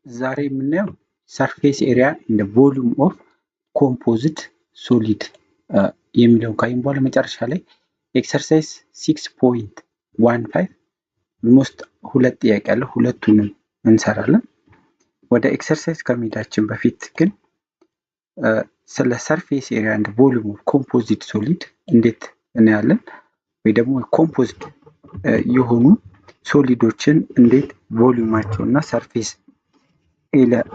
ዛሬ የምናየው ሰርፌስ ኤሪያ እንደ ቮሊዩም ኦፍ ኮምፖዚት ሶሊድ የሚለውን ካየን በኋላ መጨረሻ ላይ ኤክሰርሳይዝ 6.15 ኦልሞስት ሁለት ጥያቄ አለ። ሁለቱንም እንሰራለን። ወደ ኤክሰርሳይዝ ከመሄዳችን በፊት ግን ስለ ሰርፌስ ኤሪያ እንደ ቮሊዩም ኦፍ ኮምፖዚት ሶሊድ እንዴት እናያለን፣ ወይ ደግሞ ኮምፖዚት የሆኑ ሶሊዶችን እንዴት ቮሊዩማቸው እና ሰርፌስ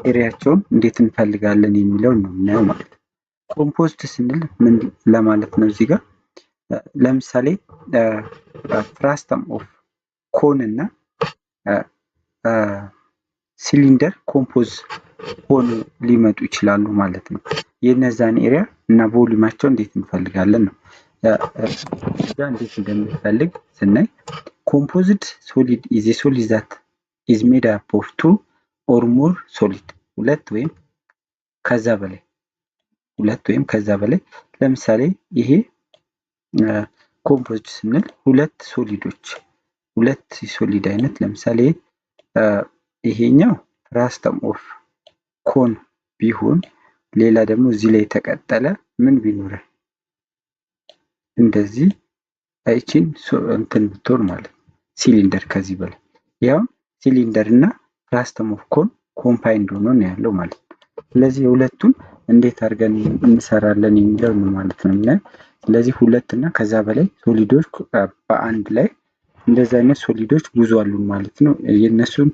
ኤሪያቸውን እንዴት እንፈልጋለን የሚለውን ነው የምናየው ማለት ነው። ኮምፖዚት ስንል ምን ለማለት ነው? እዚህ ጋር ለምሳሌ ፍራስተም ኦፍ ኮን እና ሲሊንደር ኮምፖዝ ሆኖ ሊመጡ ይችላሉ ማለት ነው። የነዛን ኤሪያ እና ቮሊዩማቸው እንዴት እንፈልጋለን ነው። እንዴት እንደምንፈልግ ስናይ ኮምፖዚት ሶሊድ ኢዝ ኤ ሶሊድ ዛት ኢዝ ሜድ አፕ ኦፍ ቱ ኦር ሞር ሶሊድ፣ ሁለት ወይም ከዛ በላይ ለምሳሌ ይሄ ኮምፖዚት ስንል ሁለት ሶሊድ አይነት ለምሳሌ ይሄኛው ፍራስተም ኦፍ ኮን ቢሆን ሌላ ደግሞ እዚህ ላይ የተቀጠለ ምን ቢኖር እንደዚህ አይቺን እንትን ብትሆን ማለት ሲሊንደር ከዚህ በላይ ያው ሲሊንደር እና ፍራስተም ኦፍ ኮን ኮምፓይንድ ሆኖ ነው ያለው ማለት ነው። ስለዚህ የሁለቱን እንዴት አድርገን እንሰራለን የሚለው ነው ማለት ነው። ስለዚህ ሁለት እና ከዛ በላይ ሶሊዶች በአንድ ላይ እንደዚህ አይነት ሶሊዶች ብዙ አሉ ማለት ነው። የነሱን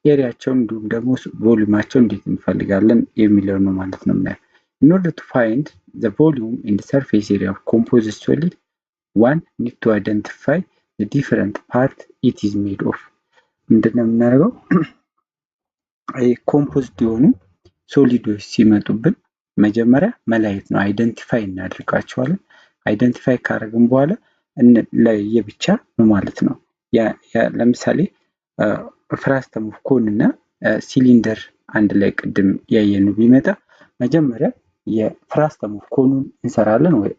ኤሪያቸውን እንዲሁም ደግሞ ቮሊዩማቸው እንዴት እንፈልጋለን የሚለው ነው ማለት ነው። in order to find the volume in the surface area of composite solid, one need to identify the different part it is made of። ምንድነው የምናደርገው? ኮምፖዚት የሆኑ ሶሊዶች ሲመጡብን መጀመሪያ መለየት ነው። አይደንቲፋይ እናደርጋቸዋለን። አይደንቲፋይ ካደረግን በኋላ ለየብቻ ነው ማለት ነው። ለምሳሌ ፍራስተም ኦፍ ኮን እና ሲሊንደር አንድ ላይ ቅድም ያየነው ቢመጣ መጀመሪያ የፍራስተም ኦፍ ኮኑን እንሰራለን ወይ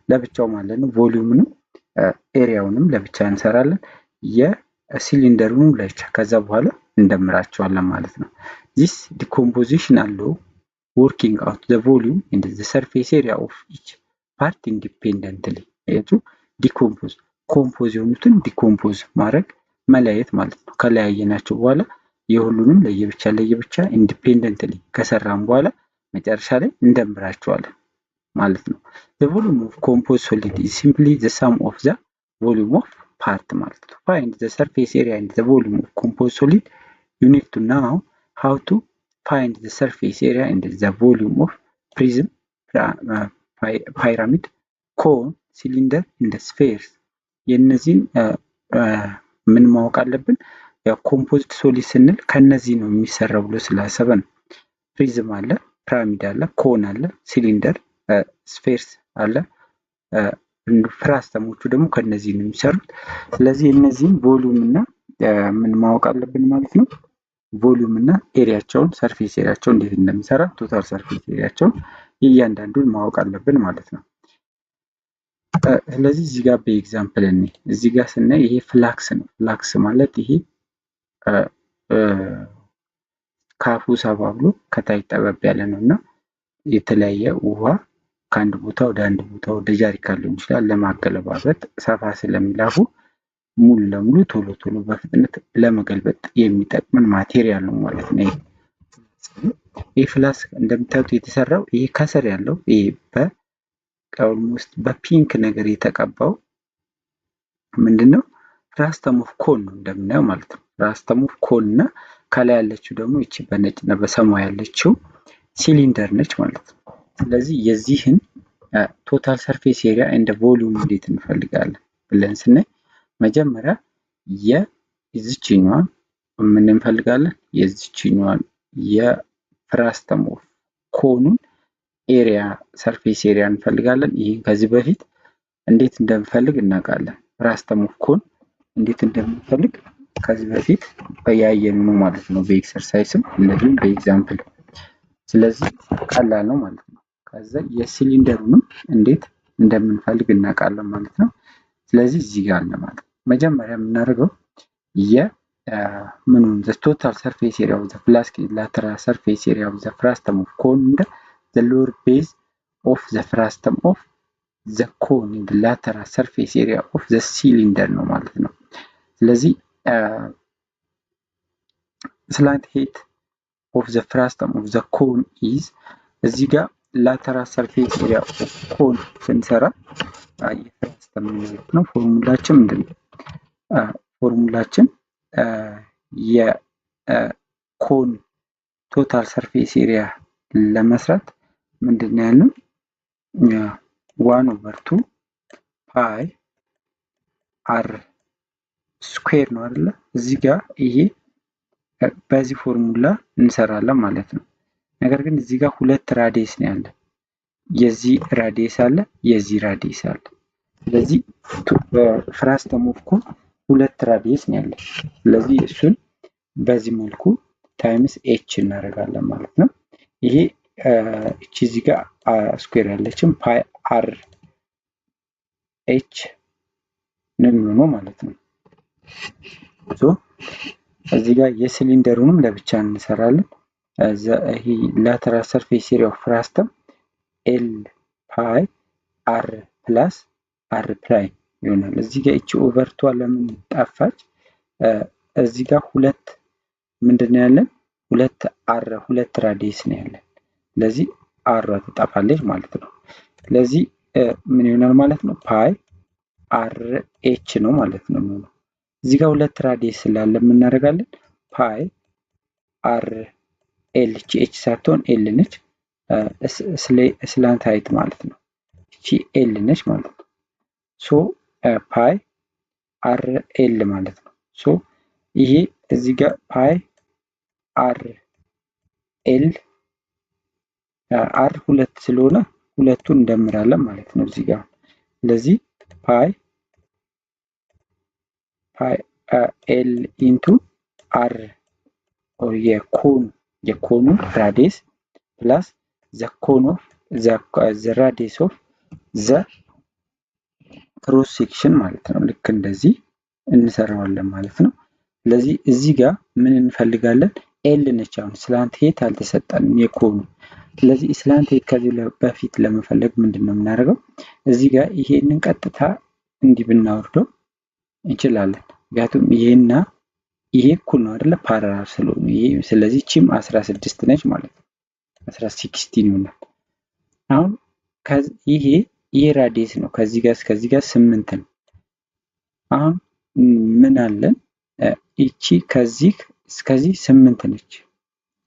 ለብቻው ማለት ነው። ቮሊዩምንም ኤሪያውንም ለብቻ እንሰራለን። የሲሊንደሩንም ለብቻ፣ ከዛ በኋላ እንደምራቸዋለን ማለት ነው። this decomposition allow working out the volume and the surface area of each part independently። ኮምፖዝ የሆኑትን ዲኮምፖዝ ማድረግ መለያየት ማለት ነው። ከለያየናቸው በኋላ የሁሉንም ለየብቻ ኢንዲፔንደንትሊ ከሰራን በኋላ መጨረሻ ላይ እንደምራቸዋለን ማለት ነው። the volume of composite solid is simply the sum of the volume of part ማለት ነው። find the surface area and the volume of composite solid, you need to know how to find the surface area and the volume of prism, pyramid, cone, cylinder and spheres። የነዚህን ምን ማወቅ አለብን? ያው ኮምፖዚት ሶሊድ ስንል ከነዚህ ነው የሚሰራው ብሎ ስላሰበ ነው። ፕሪዝም አለ፣ ፒራሚድ አለ፣ ኮን አለ፣ ሲሊንደር፣ ስፌርስ አለ። ፍራስተሞቹ ደግሞ ከነዚህ ነው የሚሰሩት። ስለዚህ እነዚህን ቮሊዩም እና ምን ማወቅ አለብን ማለት ነው። ቮሊዩም እና ኤሪያቸውን ሰርፌስ ኤሪያቸውን እንዴት እንደሚሰራ ቶታል ሰርፌስ ኤሪያቸውን እያንዳንዱን ማወቅ አለብን ማለት ነው። ስለዚህ እዚህ ጋር በኤግዛምፕል እዚህ ጋር ስናይ ይሄ ፍላክስ ነው። ፍላክስ ማለት ይሄ ካፉ ሰፋ ብሎ ከታይ ጠበብ ያለ ነው እና የተለያየ ውሃ ከአንድ ቦታ ወደ አንድ ቦታ ወደ ጃሪካን ሊሆን ይችላል ለማገለባበጥ ሰፋ ስለሚላፉ ሙሉ ለሙሉ ቶሎ በፍጥነት ለመገልበጥ የሚጠቅመን ማቴሪያል ነው ማለት ነው። ይሄ ፍላስክ እንደምታዩት የተሰራው ይሄ ከስር ያለው ይሄ ኦልሞስት በፒንክ ነገር የተቀባው ምንድነው? ፍራስተም ኦፍ ኮን ነው እንደምናየው ማለት ነው። ፍራስተም ኦፍ ኮን እና ከላይ ያለችው ደግሞ እቺ በነጭና በሰማያዊ ያለችው ሲሊንደር ነች ማለት ነው። ስለዚህ የዚህን ቶታል ሰርፌስ ኤሪያ እንደ ቮሊዩም እንዴት እንፈልጋለን ብለን ስናይ መጀመሪያ የዚህኛዋን ምን እንፈልጋለን? የዚህኛዋን የፍራስተም ኦፍ ኮኑን ኤሪያ ሰርፌስ ኤሪያ እንፈልጋለን። ይሄን ከዚህ በፊት እንዴት እንደምፈልግ እናውቃለን። ፍራስተም ኦፍ ኮን እንዴት እንደምፈልግ ከዚህ በፊት ያየነው ነው ማለት ነው፣ በኤክሰርሳይስም እንደዚሁም በኤግዛምፕል። ስለዚህ ቀላል ነው ማለት ነው። ከዛ የሲሊንደሩንም እንዴት እንደምንፈልግ እናውቃለን ማለት ነው። ስለዚህ እዚህ ጋር አለ ማለት ነው። መጀመሪያ የምናደርገው ምኑን the total surface area of the flask is lateral surface area of the frustum of cone and the lower base of the frustum of the cone in the lateral surface area of the cylinder ነው ማለት ነው። ስለዚህ slant height of the frustum of the cone is እዚህ ጋር lateral surface area of cone ስንሰራ የፍራስተም ማለት ነው። ፎርሙላችን ምንድነው? ፎርሙላችን የኮን ቶታል ሰርፌስ ኤሪያ ለመስራት ምንድነው ያልነው? 1/2 ፓይ አር ስኩዌር ነው አይደለ? እዚህ ጋር ይሄ በዚህ ፎርሙላ እንሰራለን ማለት ነው። ነገር ግን እዚህ ጋር ሁለት ራዲየስ ነው ያለ። የዚህ ራዲየስ አለ፣ የዚህ ራዲየስ አለ። ስለዚህ ፍራስተም ኦፍ ኮን ሁለት ራዲየስ ነው ያለ። ስለዚህ እሱን በዚህ መልኩ ታይምስ ኤች እናደርጋለን ማለት ነው። ይሄ እቺ እዚህ ጋር ስኩዌር ያለችን ፓይ አር ኤች ነው የሚሆነው ማለት ነው። ሶ እዚህ ጋር የሲሊንደሩንም ለብቻ እንሰራለን። ይሄ ላተራል ሰርፌስ ኤሪያ ኦፍ ፍራስተም ኤል ፓይ አር ፕላስ አር ፕራይም ይሆናል። እዚህ ጋር እቺ ኦቨርቷ ለምን ጠፋች? እዚህ ጋር ሁለት ምንድነው ያለን? ሁለት ራዲየስ ነው ያለን። ስለዚህ አር ትጠፋለች ማለት ነው። ስለዚህ ምን ይሆናል ማለት ነው? ፓይ አር ኤች ነው ማለት ነው የሚሆነው። እዚህ ጋር ሁለት ራዲየስ ስላለ ምን እናደርጋለን? ፓይ አር ኤል ኤች ሳትሆን ኤል ነች። ስላንት ሃይት ማለት ነው። እቺ ኤል ነች ማለት ነው። ሶ ፓይ አር ኤል ማለት ነው። ሶ ይሄ እዚህ ጋር ፓይ አር ኤል አር ሁለት ስለሆነ ሁለቱን እንደምራለን ማለት ነው እዚህ ጋር። ስለዚህ ፓይ ኤል ኢንቱ አር ኦር የኮኑ ራዲየስ ፕላስ ዘ ኮን ኦፍ ዘ ራዲየስ ኦፍ ዘ ክሮስ ሴክሽን ማለት ነው። ልክ እንደዚህ እንሰራዋለን ማለት ነው። ስለዚህ እዚህ ጋር ምን እንፈልጋለን? ኤል ነች። አሁን ስላንት ሄት አልተሰጠንም የኮኑ። ስለዚህ ስላንት ሄት ከዚህ በፊት ለመፈለግ ምንድነው የምናደርገው? እዚህ ጋር ይሄንን ቀጥታ እንዲህ ብናወርደው እንችላለን። ምክንያቱም ይሄና ይሄ እኩል ነው አይደለ? ፓራላል ስለሆነ ይሄ ስለዚህ ቺም 16 ነች ማለት ነው። 16 ይሆናል። አሁን ይሄ ራዲየስ ነው። ከዚህ ጋር እስከዚህ ጋር 8 ነው። አሁን ምን አለን? እቺ ከዚህ እስከዚህ 8 ነች።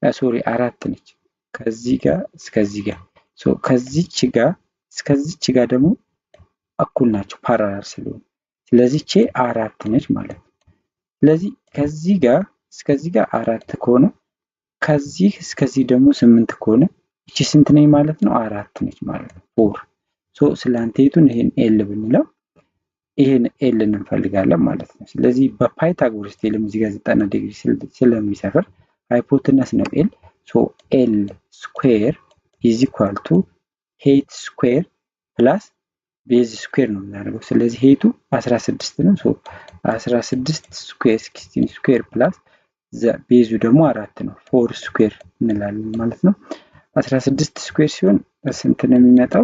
ሶሪ 4 ነች። ከዚህ ጋር እስከዚህ ጋር ሶ ከዚህች ጋር እስከዚህች ጋር ደግሞ እኩል ናቸው ፓራላል ስለሆነ ስለዚህ ቼ 4 ነች ማለት ነው። ስለዚህ ከዚህ ጋር እስከዚህ ጋር 4 ከሆነ ከዚህ እስከዚህ ደግሞ 8 ከሆነ እቺ ስንት ነች ማለት ነው? 4 ነች ማለት ነው። 4 ሶ ስላንቴቱን ይሄን ኤል ብንለው ይሄን ኤል እንፈልጋለን ማለት ነው። ስለዚህ በፓይታጎረስ ቴልም እዚህ ጋር 90 ዲግሪ ስለሚሰፍር ሃይፖቴነስ ነው ኤል። ሶ ኤል ስኩዌር ኢዝ ኢኳል ቱ ሄይት ስኩዌር ፕላስ ቤዝ ስኩዌር ነው የምናደርገው። ስለዚህ ሄይቱ 16 ነው። ሶ 16 ስኩዌር 16 ስኩዌር ፕላስ ቤዙ ደግሞ 4 ነው 4 ስኩዌር እንላለን ማለት ነው። 16 ስኩዌር ሲሆን ስንት ነው የሚመጣው?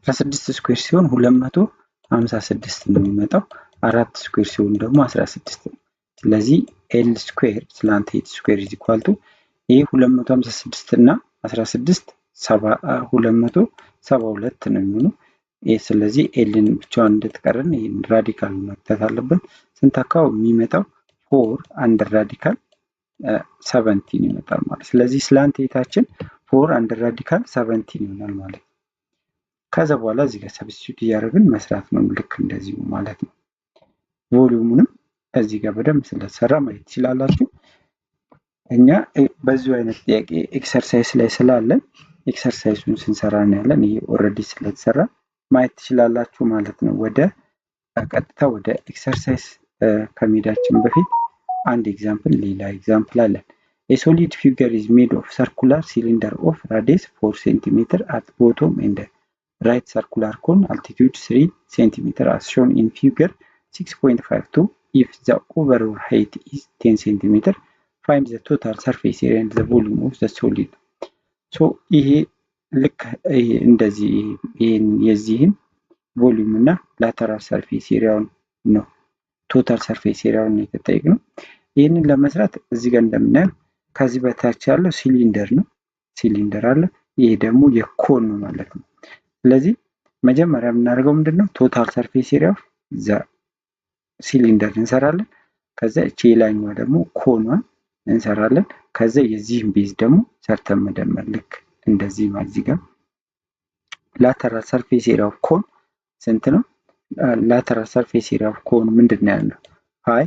16 ስኩዌር ሲሆን 256 ነው የሚመጣው። 4 ስኩዌር ሲሆን ደግሞ 16 ነው። ስለዚህ ኤል ስኩዌር ስላንት ሄት ስኩዌር ኢዝ ኢኳል ቱ ይሄ 256 እና 16 272 ነው የሚሆነው። ይሄ ስለዚህ ኤልን ብቻዋን እንድትቀረን ይሄን ራዲካል መክተት አለብን። ስንት አካባቢ የሚመጣው 4 አንድ ራዲካል 17 ይመጣል ማለት። ስለዚህ ስላንት ሄታችን 4 አንድ ራዲካል 17 ይሆናል ማለት ነው። ከዛ በኋላ እዚህ ጋር ሰብስቲቱት እያደረግን መስራት ነው ልክ እንደዚህ ማለት ነው። ቮሊዩሙንም እዚህ ጋር በደንብ ስለተሰራ ማየት ትችላላችሁ። እኛ በዚሁ አይነት ጥያቄ ኤክሰርሳይዝ ላይ ስላለን ኤክሰርሳይዙን ስንሰራ ነው ያለን። ይሄ ኦልሬዲ ስለተሰራ ማየት ትችላላችሁ ማለት ነው። ቀጥታ ወደ ኤክሰርሳይዝ ከመሄዳችን በፊት አንድ ኤግዛምፕል ሌላ ኤግዛምፕል አለን። A solid figure is made of circular cylinder of radius 4 cm at bottom and right circular cone altitude 3 cm as shown in figure 6.52 if the overall height is 10 cm find the total surface area and the volume of the solid so ይሄ ልክ እንደዚህ የዚህን ቮሊዩም እና ላተራል ሰርፌስ ኤሪያውን ነው ቶታል ሰርፌስ ኤሪያውን የተጠየቅነው። ይህንን ለመስራት እዚህ ጋር እንደምናየው ከዚህ በታች ያለው ሲሊንደር ነው። ሲሊንደር አለ። ይሄ ደግሞ የኮን ነው ማለት ነው። ስለዚህ መጀመሪያ የምናደርገው ምንድነው ቶታል ሰርፌስ ኤሪያ ኦፍ ዘ ሲሊንደር እንሰራለን። ከዛ እቺ ላይኛዋ ደግሞ ኮኗን እንሰራለን። ከዛ የዚህን ቤዝ ደግሞ ሰርተን መደመር ልክ እንደዚህ ማለት እዚህ ጋር ላተራል ሰርፌስ ኤሪያ ኦፍ ኮን ስንት ነው? ላተራል ሰርፌስ ኤሪያ ኦፍ ኮን ምንድነው ያለው? ፓይ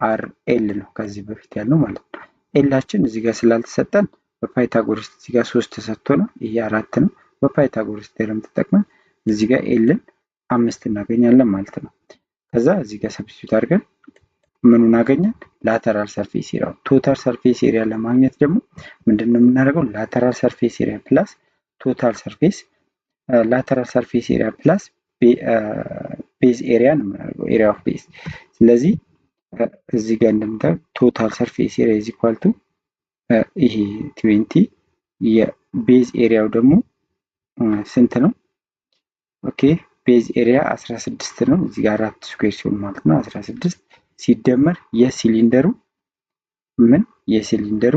አር ኤል ነው ከዚህ በፊት ያለው ማለት ነው። ኤላችን እዚህ ጋር ስላልተሰጠን በፓይታጎረስ እዚህ ጋር 3 ተሰጥቶናል። ይሄ 4 ነው። በፓይታጎረስ ቴረም ተጠቅመን እዚህ ጋር ኤልን 5 እናገኛለን ማለት ነው። ከዛ እዚህ ጋር ሰብስቲቱት አድርገን ምኑን አገኘን? ላተራል ሰርፌስ ኤሪያ። ቶታል ሰርፌስ ኤሪያ ለማግኘት ደግሞ ምንድነው የምናደርገው? ላተራል ሰርፌስ ኤሪያ ፕላስ ቶታል ሰርፌስ ላተራል ሰርፌስ ኤሪያ ፕላስ ቤዝ ኤሪያ ነው የምናደርገው ኤሪያ ኦፍ ቤዝ። ስለዚህ እዚህ ጋር እንደምታዩት ቶታል ሰርፌስ ኤሪያ ኢዝ ኢኳል ቱ ይሄ 20 የቤዝ ኤሪያው ደግሞ ስንት ነው? ኦኬ ቤዝ ኤሪያ 16 ነው። እዚህ ጋር 4 ስኩዌር ሲሆን ማለት ነው 16 ሲደመር የሲሊንደሩ ምን የሲሊንደሩ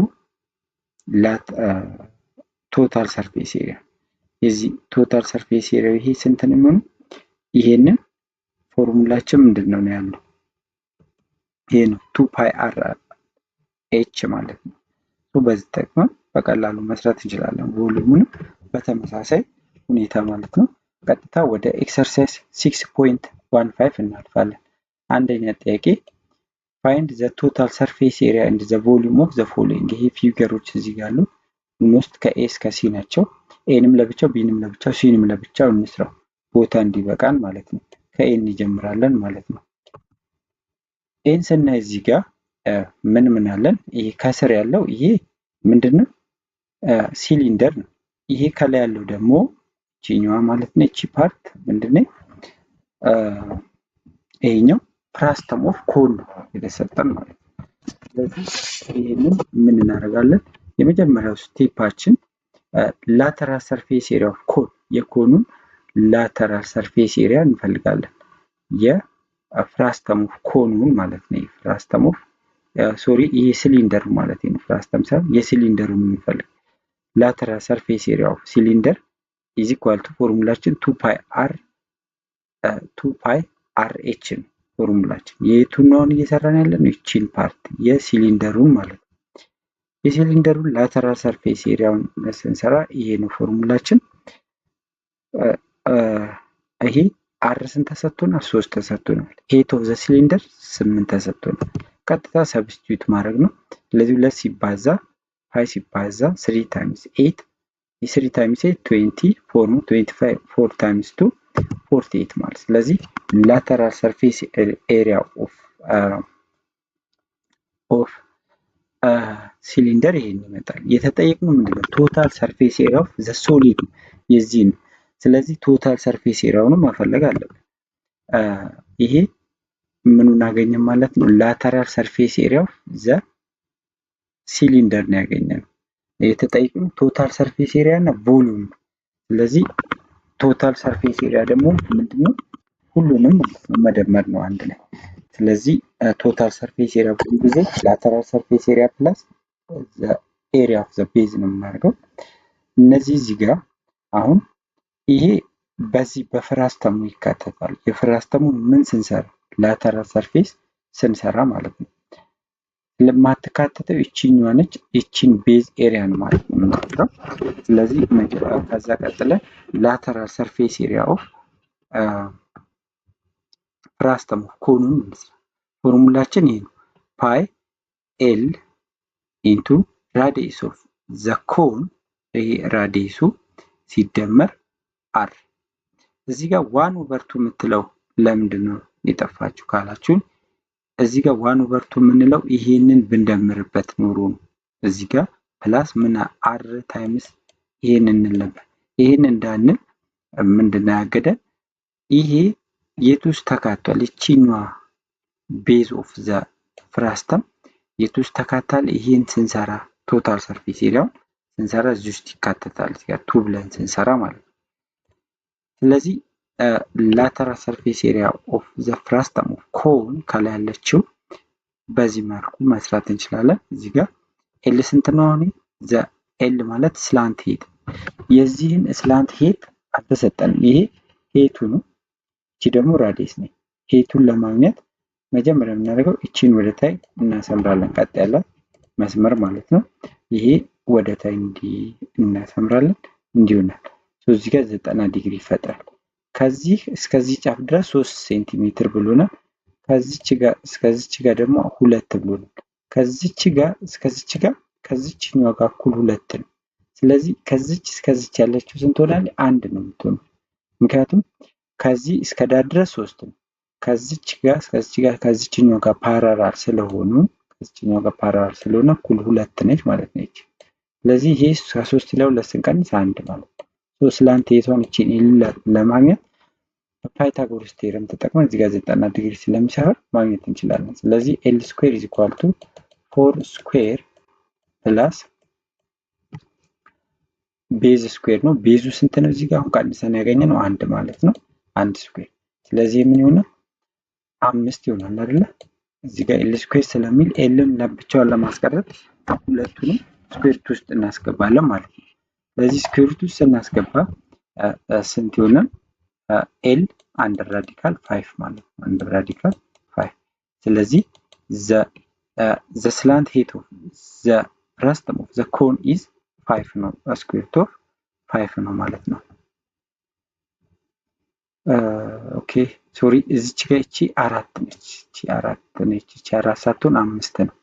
ቶታል ሰርፌስ ኤሪያ የዚህ ቶታል ሰርፌስ ኤሪያ ይሄ ስንት ነው የሚሆነው? ይሄንን ፎርሙላችን ምንድነው ነው ያለው? ይሄ ነው 2 ፓይ አር ኤች ማለት ነው። በዚህ ተጠቅመን በቀላሉ መስራት እንችላለን። ቮሊዩሙን በተመሳሳይ ሁኔታ ማለት ነው። ቀጥታ ወደ ኤክሰርሳይዝ 6.15 እናልፋለን። አንደኛ ጥያቄ find the total surface area and the volume of the following ይሄ ፊገሮች እዚህ ጋር አሉ። ሞስት ከኤ እስከ ሲ ናቸው። ኤንም ለብቻው ቢንም ለብቻው ሲንም ለብቻው እንስራው ቦታ እንዲበቃን ማለት ነው። ከኤ እንጀምራለን ማለት ነው። ኤን ስናይ እዚህ ጋር ምን አለን? ይሄ ከስር ያለው ይሄ ምንድነው? ሲሊንደር ነው። ይሄ ከላይ ያለው ደግሞ እቺኛዋ ማለት ነው። እቺ ፓርት ምንድነው? ይሄኛው ፍራስተም ኦፍ ኮን ነው የተሰጠን ማለት ነው። ስለዚህ ይሄንን ምን እናደርጋለን? የመጀመሪያው ስቴፓችን ላተራል ሰርፌስ ኤሪያ ኦፍ ኮን የኮኑን ላተራል ሰርፌስ ኤሪያ እንፈልጋለን። የፍራስተም ኦፍ ኮኑን ማለት ነው። ፍራስተም ኦፍ ሶሪ ይሄ ሲሊንደር ማለት ነው። ፍራስተም ሳይሆን የሲሊንደሩን እንፈልግ። ላተራል ሰርፌስ ኤሪያ ኦፍ ሲሊንደር ኢዝ ኢኳል ቱ ፎርሙላችን 2 ፓይ አር ኤች ነው ፎርሙላችን። የቱናውን እየሰራን ያለን እቺን ፓርት የሲሊንደሩን ማለት ነው። የሲሊንደሩን ላተራል ሰርፌስ ኤሪያውን ስንሰራ ይሄ ነው ፎርሙላችን። ይሄ አር ስንት ተሰጥቶናል? 3 ተሰጥቶናል። ሄት ኦፍ ዘ ሲሊንደር 8 ተሰጥቶናል። ቀጥታ ሰብስቲዩት ማድረግ ነው። ስለዚህ 2 ሲባዛ ፓይ ሲባዛ 3 ታይምስ 8 የ3 ታይምስ 8 24 ነው። 25 4 ታይምስ 2 48 ማለት ስለዚህ ላተራል ሰርፌስ ኤሪያ ኦፍ ሲሊንደር ይሄን ይመጣል። የተጠየቅነው ምንድነው? ቶታል ሰርፌስ ኤሪያ ኦፍ ዘ ሶሊድ የዚህ ነው። ስለዚህ ቶታል ሰርፌስ ኤሪያውንም መፈለግ አለብን። ይሄ ምኑን አገኘን ማለት ነው? ላተራል ሰርፌስ ኤሪያ ኦፍ ዘ ሲሊንደር ነው ያገኘነው። የተጠየቅነው ቶታል ሰርፌስ ኤሪያ እና ቮሊዩም። ስለዚህ ቶታል ሰርፌስ ኤሪያ ደግሞ ምንድነው? ሁሉንም መደመር ነው አንድ ላይ። ስለዚህ ቶታል ሰርፌስ ኤሪያ ብዙ ጊዜ ላተራል ሰርፌስ ኤሪያ ፕላስ ዘ ኤሪያ ኦፍ ዘ ቤዝ ነው የምናደርገው። እነዚህ እዚህ ጋር አሁን ይሄ በዚህ በፍራስተሙ ይካተታል። የፍራስተሙ ምን ስንሰራ? ላተራል ሰርፌስ ስንሰራ ማለት ነው። ለማትካተተው እቺኛዋ ነች። እቺን ቤዝ ኤሪያ ነው ማለት ነው የምንሰራው። ስለዚህ ከዛ ቀጥለን ላተራል ሰርፌስ ኤሪያ ኦፍ ፍራስተም ኦፍ ኮኑን እንስራ። ፎርሙላችን ይሄ ነው። ፓይ ኤል ኢንቱ ራዲየስ ኦፍ ዘ ኮን ይሄ ራዲየሱ ሲደመር አር። እዚህ ጋር 1/2 የምትለው ለምንድን ነው የጠፋችሁ ካላችሁን፣ እዚህ ጋር 1/2 የምንለው ይሄንን ብንደምርበት ኖሮ ነው። እዚህ ጋር ፕላስ ምን አር ታይምስ ይሄንን እንል ነበር። ይሄን እንዳንል ምንድነው ያገደን? ይሄ የት ውስጥ ተካቷል? እቺኛዋ ቤዝ ኦፍ ዘ ፍራስተም የት ውስጥ ተካታል? ይሄን ስንሰራ ቶታል ሰርፌስ ኤሪያውን ስንሰራ እዚህ ውስጥ ይካተታል። እዚህ ጋር 2 ብለን ስንሰራ ማለት ነው። ስለዚህ ላተራል ሰርፌስ ኤሪያ ኦፍ ዘ ፍራስተም ኦፍ ኮን ከላይ ያለችው በዚህ መልኩ መስራት እንችላለን። እዚህ ጋር ኤል ስንት ነው? አሁን ዘ ኤል ማለት ስላንት ሄድ፣ የዚህን ስላንት ሄድ አልተሰጠንም። ይሄ ሄቱ ነው፣ እቺ ደግሞ ራዲየስ ነው። ሄቱን ለማግኘት መጀመሪያ የምናደርገው እቺን ወደ ታይ እናሰምራለን፣ ቀጥ ያለ መስመር ማለት ነው። ይሄ ወደ ታይ እንዲህ እናሰምራለን፣ እንዲሆናል። እዚህ ጋር 90 ዲግሪ ይፈጥራል። ከዚህ እስከዚህ ጫፍ ድረስ 3 ሴንቲሜትር ብሎናል። ከዚች ጋር እስከዚች ጋር ደግሞ 2 ብሎናል። ከዚች ጋር እስከዚች ጋር ከዚችኛው ጋር እኩል 2 ነው። ስለዚህ ከዚች እስከዚች ያለችው ስንት ሆናለች? 1 ነው የምትሆነው። ምክንያቱም ከዚህ እስከ ዳር ድረስ 3 ነው። ከዚች ጋር እስከዚች ጋር ከዚችኛው ጋር ፓራራል ስለሆኑ ከዚችኛው ጋር ፓራራል ስለሆነ እኩል 2 ነች ማለት ነው። ስለዚህ ይሄ ከ3 ላይ 2 ስንቀንስ 1 ማለት ነው። ስላንት ሄቷን እቺን ለማግኘት ፓይታጎረስ ቴረም ተጠቅመን እዚህ ጋር 90 ዲግሪ ስለሚሰራ ማግኘት እንችላለን። ስለዚህ ኤል ስኩዌር ኢዝ ኢኳል ቱ 4 ስኩዌር ፕላስ ቤዝ ስኩዌር ነው። ቤዙ ስንት ነው? እዚህ ጋር አሁን ቀንሰን ያገኘነው 1 ማለት ነው። 1 ስኩዌር። ስለዚህ ምን ይሆናል? 5 ይሆናል አይደለ? እዚህ ጋር ኤል ስኩዌር ስለሚል ኤልን ለብቻውን ለማስቀረት ሁለቱንም ስኩዌር ውስጥ እናስገባለን ማለት ነው። ስለዚህ ስኩዌር ውስጥ ስናስገባ ስንት ይሆናል? ኤል አንደር ራዲካል 5 ማለት ነው። አንደር ራዲካል 5። ስለዚህ ዘ ስላንት ሄት ኦፍ ዘ ፍራስተም ኦፍ ዘ ኮን ኢዝ 5 ነው። ስኩዌር ሩት ኦፍ 5 ነው ማለት ነው። ኦኬ ሶሪ፣ እዚች ጋር እቺ 4 ነች። እቺ 4 ነች። እቺ 4 ሳትሆን 5 ነው።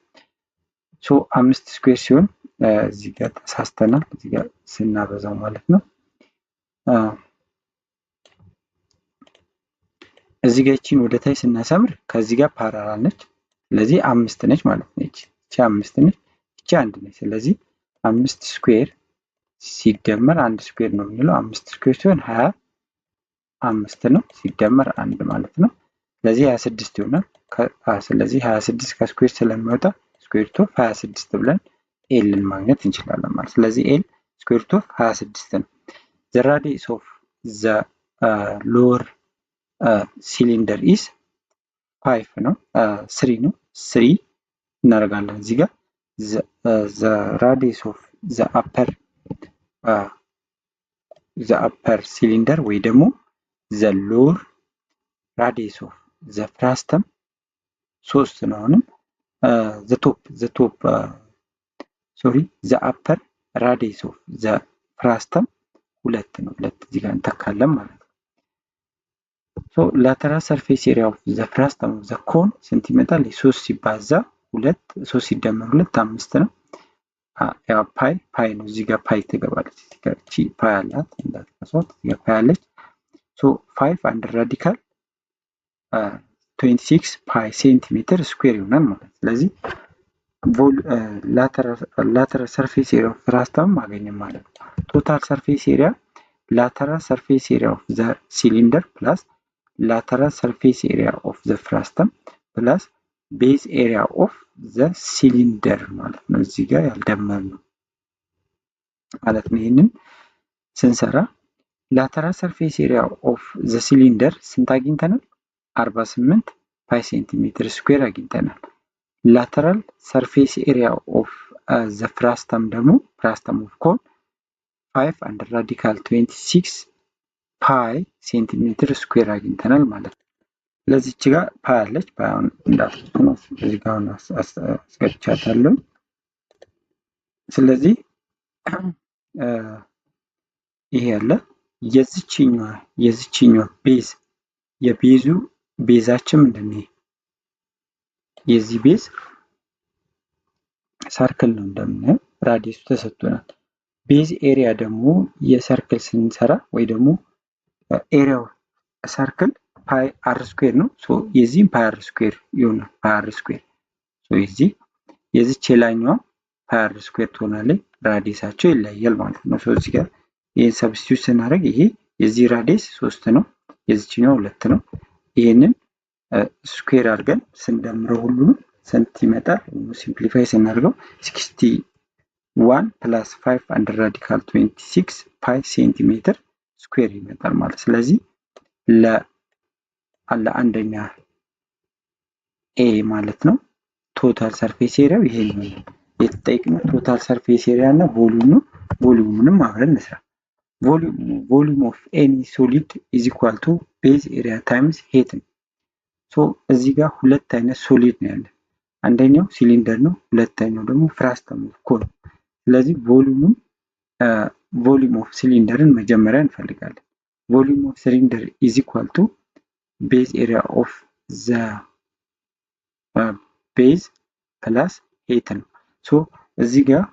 ሶ 5 ስኩዌር ሲሆን እዚህ ጋር ተሳስተናል። እዚህ ጋር ስናበዛው ማለት ነው። እዚህ ጋር እቺን ወደ ታይ ስናሰምር ከዚህ ጋር ፓራራል ነች። ስለዚህ 5 ነች ማለት ነው። እቺ 5 ነች፣ እቺ 1 ነች። ስለዚህ 5 ስኩዌር ሲደመር 1 ስኩዌር ነው የምንለው። 5 ስኩዌር ሲሆን 25 ነው ሲደመር 1 ማለት ነው። ስለዚህ 26 ይሆናል። ስለዚህ 26 ከስኩዌር ስለሚወጣ ስኩዌር ሩት ኦፍ 26 ብለን ኤልን ማግኘት እንችላለን ማለት። ስለዚህ ኤል ስኩዌር ሩት ኦፍ 26 ነው። ዘ ራዲየስ ኦፍ ዘ ሎወር ሲሊንደር ኢስ 5 ነው 3 ነው 3 እናደርጋለን። እዚህ ጋር ዘ ራዲየስ ኦፍ ዘ አፐር ሲሊንደር ወይ ደግሞ ዘ ሎወር ራዲየስ ኦፍ ዘ ፍራስተም 3 ነው። አሁንም ዘ አፐር ራዲየስ ኦፍ ዘ ፍራስተም 2 ነው። 2 እዚህ ጋር እንተካለን ማለት ነው። ሶ ላተራል ሰርፌስ ኤሪያ ኦፍ ዘ ፍራስተም ኦፍ ዘ ኮን ስንት ይመጣል? 3 ሲባዛ 2 3 ሲደመር 2 5 ነው። ያው ፓይ ነው። እዚህ ጋር ፓይ ትገባለች። እዚህ ጋር እቺ ፓይ አላት እንዳትረሷት። እዚህ ጋር ፓይ አለች። ሶ 5 አንደር ራዲካል 26 ፓይ ሴንቲሜትር ስኩዌር ይሆናል ማለት። ስለዚህ ላተራል ሰርፌስ ኤሪያ ኦፍ ፍራስተም ማግኘት ማለት ነው። ቶታል ሰርፌስ ኤሪያ lateral surface area of the cylinder plus lateral surface area of the frustum plus base area of the cylinder ማለት ነው። እዚህ ጋር ያልደመርነው ማለት ነው። ይሄንን ስንሰራ lateral surface area of the cylinder ስንት አግኝተናል? 48 ፓይ ሴንቲሜትር ስኩዌር አግኝተናል። lateral surface area of the frustum ደግሞ frustum of cone 5 አንደር ራዲካል 26 ፓይ ሴንቲሜትር ስኩዌር አግኝተናል ማለት ነው። ለዚች ጋር ፓይ አለች። ፓይውን እንዳትረሱ ነው። እዚህ ጋር አስገብቻታለሁ። ስለዚህ ይሄ ያለ የዚችኛው ቤዝ የቤዙ ቤዛችን ምንድነው? የዚህ ቤዝ ሰርክል ነው እንደምናየው ራዲየሱ ተሰጥቶናል። ቤዝ ኤሪያ ደግሞ የሰርክል ስንሰራ ወይ ደግሞ ኤሪያው ሰርክል ፓይ አር ስኩዌር ነው። ሶ የዚህም ፓይ አር ስኩዌር ይሆናል። ፓይ አር ስኩዌር ሶ የዚች የላኛዋ ፓይ አር ስኩዌር ትሆናለች። ራዲየሳቸው ይለያያል ማለት ነው። ሶ እዚህ ጋር ይሄን ሰብስቲዩት ስናደርግ ይሄ የዚህ ራዲየስ 3 ነው፣ የዚችኛው 2 ነው። ይሄንን ስኩዌር አድርገን ስንደምረው ሁሉንም ስንት ይመጣል? ሲምፕሊፋይ ስናደርገው 61 + 5 አንደር ራዲካል 26 ፓይ ሴንቲሜትር ስኩዌር ይመጣል ማለት። ስለዚህ ለአንደኛ ኤ ማለት ነው ቶታል ሰርፌስ ኤሪያው ይሄ ነው የተጠየቅነው። ቶታል ሰርፌስ ኤሪያ እና ቮሊዩም ነው። ቮሊዩምንም አብረን እንስራ። ቮሊዩም ኦፍ ኤኒ ሶሊድ ኢዝ ኢኳል ቱ ቤዝ ኤሪያ ታይምስ ሄት ነው። ሶ እዚህ ጋር ሁለት አይነት ሶሊድ ነው ያለ። አንደኛው ሲሊንደር ነው፣ ሁለተኛው ደግሞ ፍራስተም ኦፍ ኮን። ስለዚህ ቮሊዩም ኦፍ ሲሊንደርን መጀመሪያ እንፈልጋለን። ቮሊዩም ኦፍ ሲሊንደር ኢዝ ኢኳል ቱ ቤዝ ኤሪያ ኦፍ ዘ ቤዝ ፕላስ ሄት ነው። ሶ እዚህ ጋር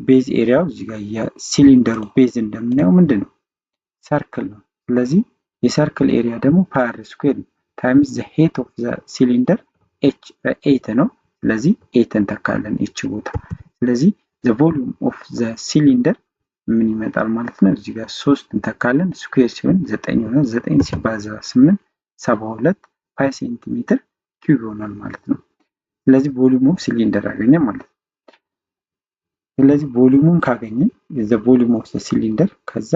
ቤዝ ኤሪያው እዚህ ጋር የሲሊንደሩ ቤዝ እንደምናየው ምንድን ነው? ሰርክል ነው። ስለዚህ የሰርክል ኤሪያ ደግሞ ፓር ስኩዌር ነው ታይምስ ዘ ሄት ኦፍ ዘ ሲሊንደር ኤት ነው። ስለዚህ ኤትን ተካለን ኤች ቦታ። ስለዚህ ዘ ቮሊዩም ኦፍ ዘ ሲሊንደር ምን ይመጣል ማለት ነው? እዚህ ጋር 3 እንተካለን ስኩዌር ሲሆን 9 ይሆናል። 9 ሲባዛ 8 72 ፓይ ሴንቲሜትር ኪዩብ ይሆናል ማለት ነው። ስለዚህ ቮሊዩም ኦፍ ሲሊንደር አገኘ ማለት ነው። ስለዚህ ቮሊዩሙን ካገኘን ዘ ቮሊዩም ኦፍ ዘ ሲሊንደር ከዛ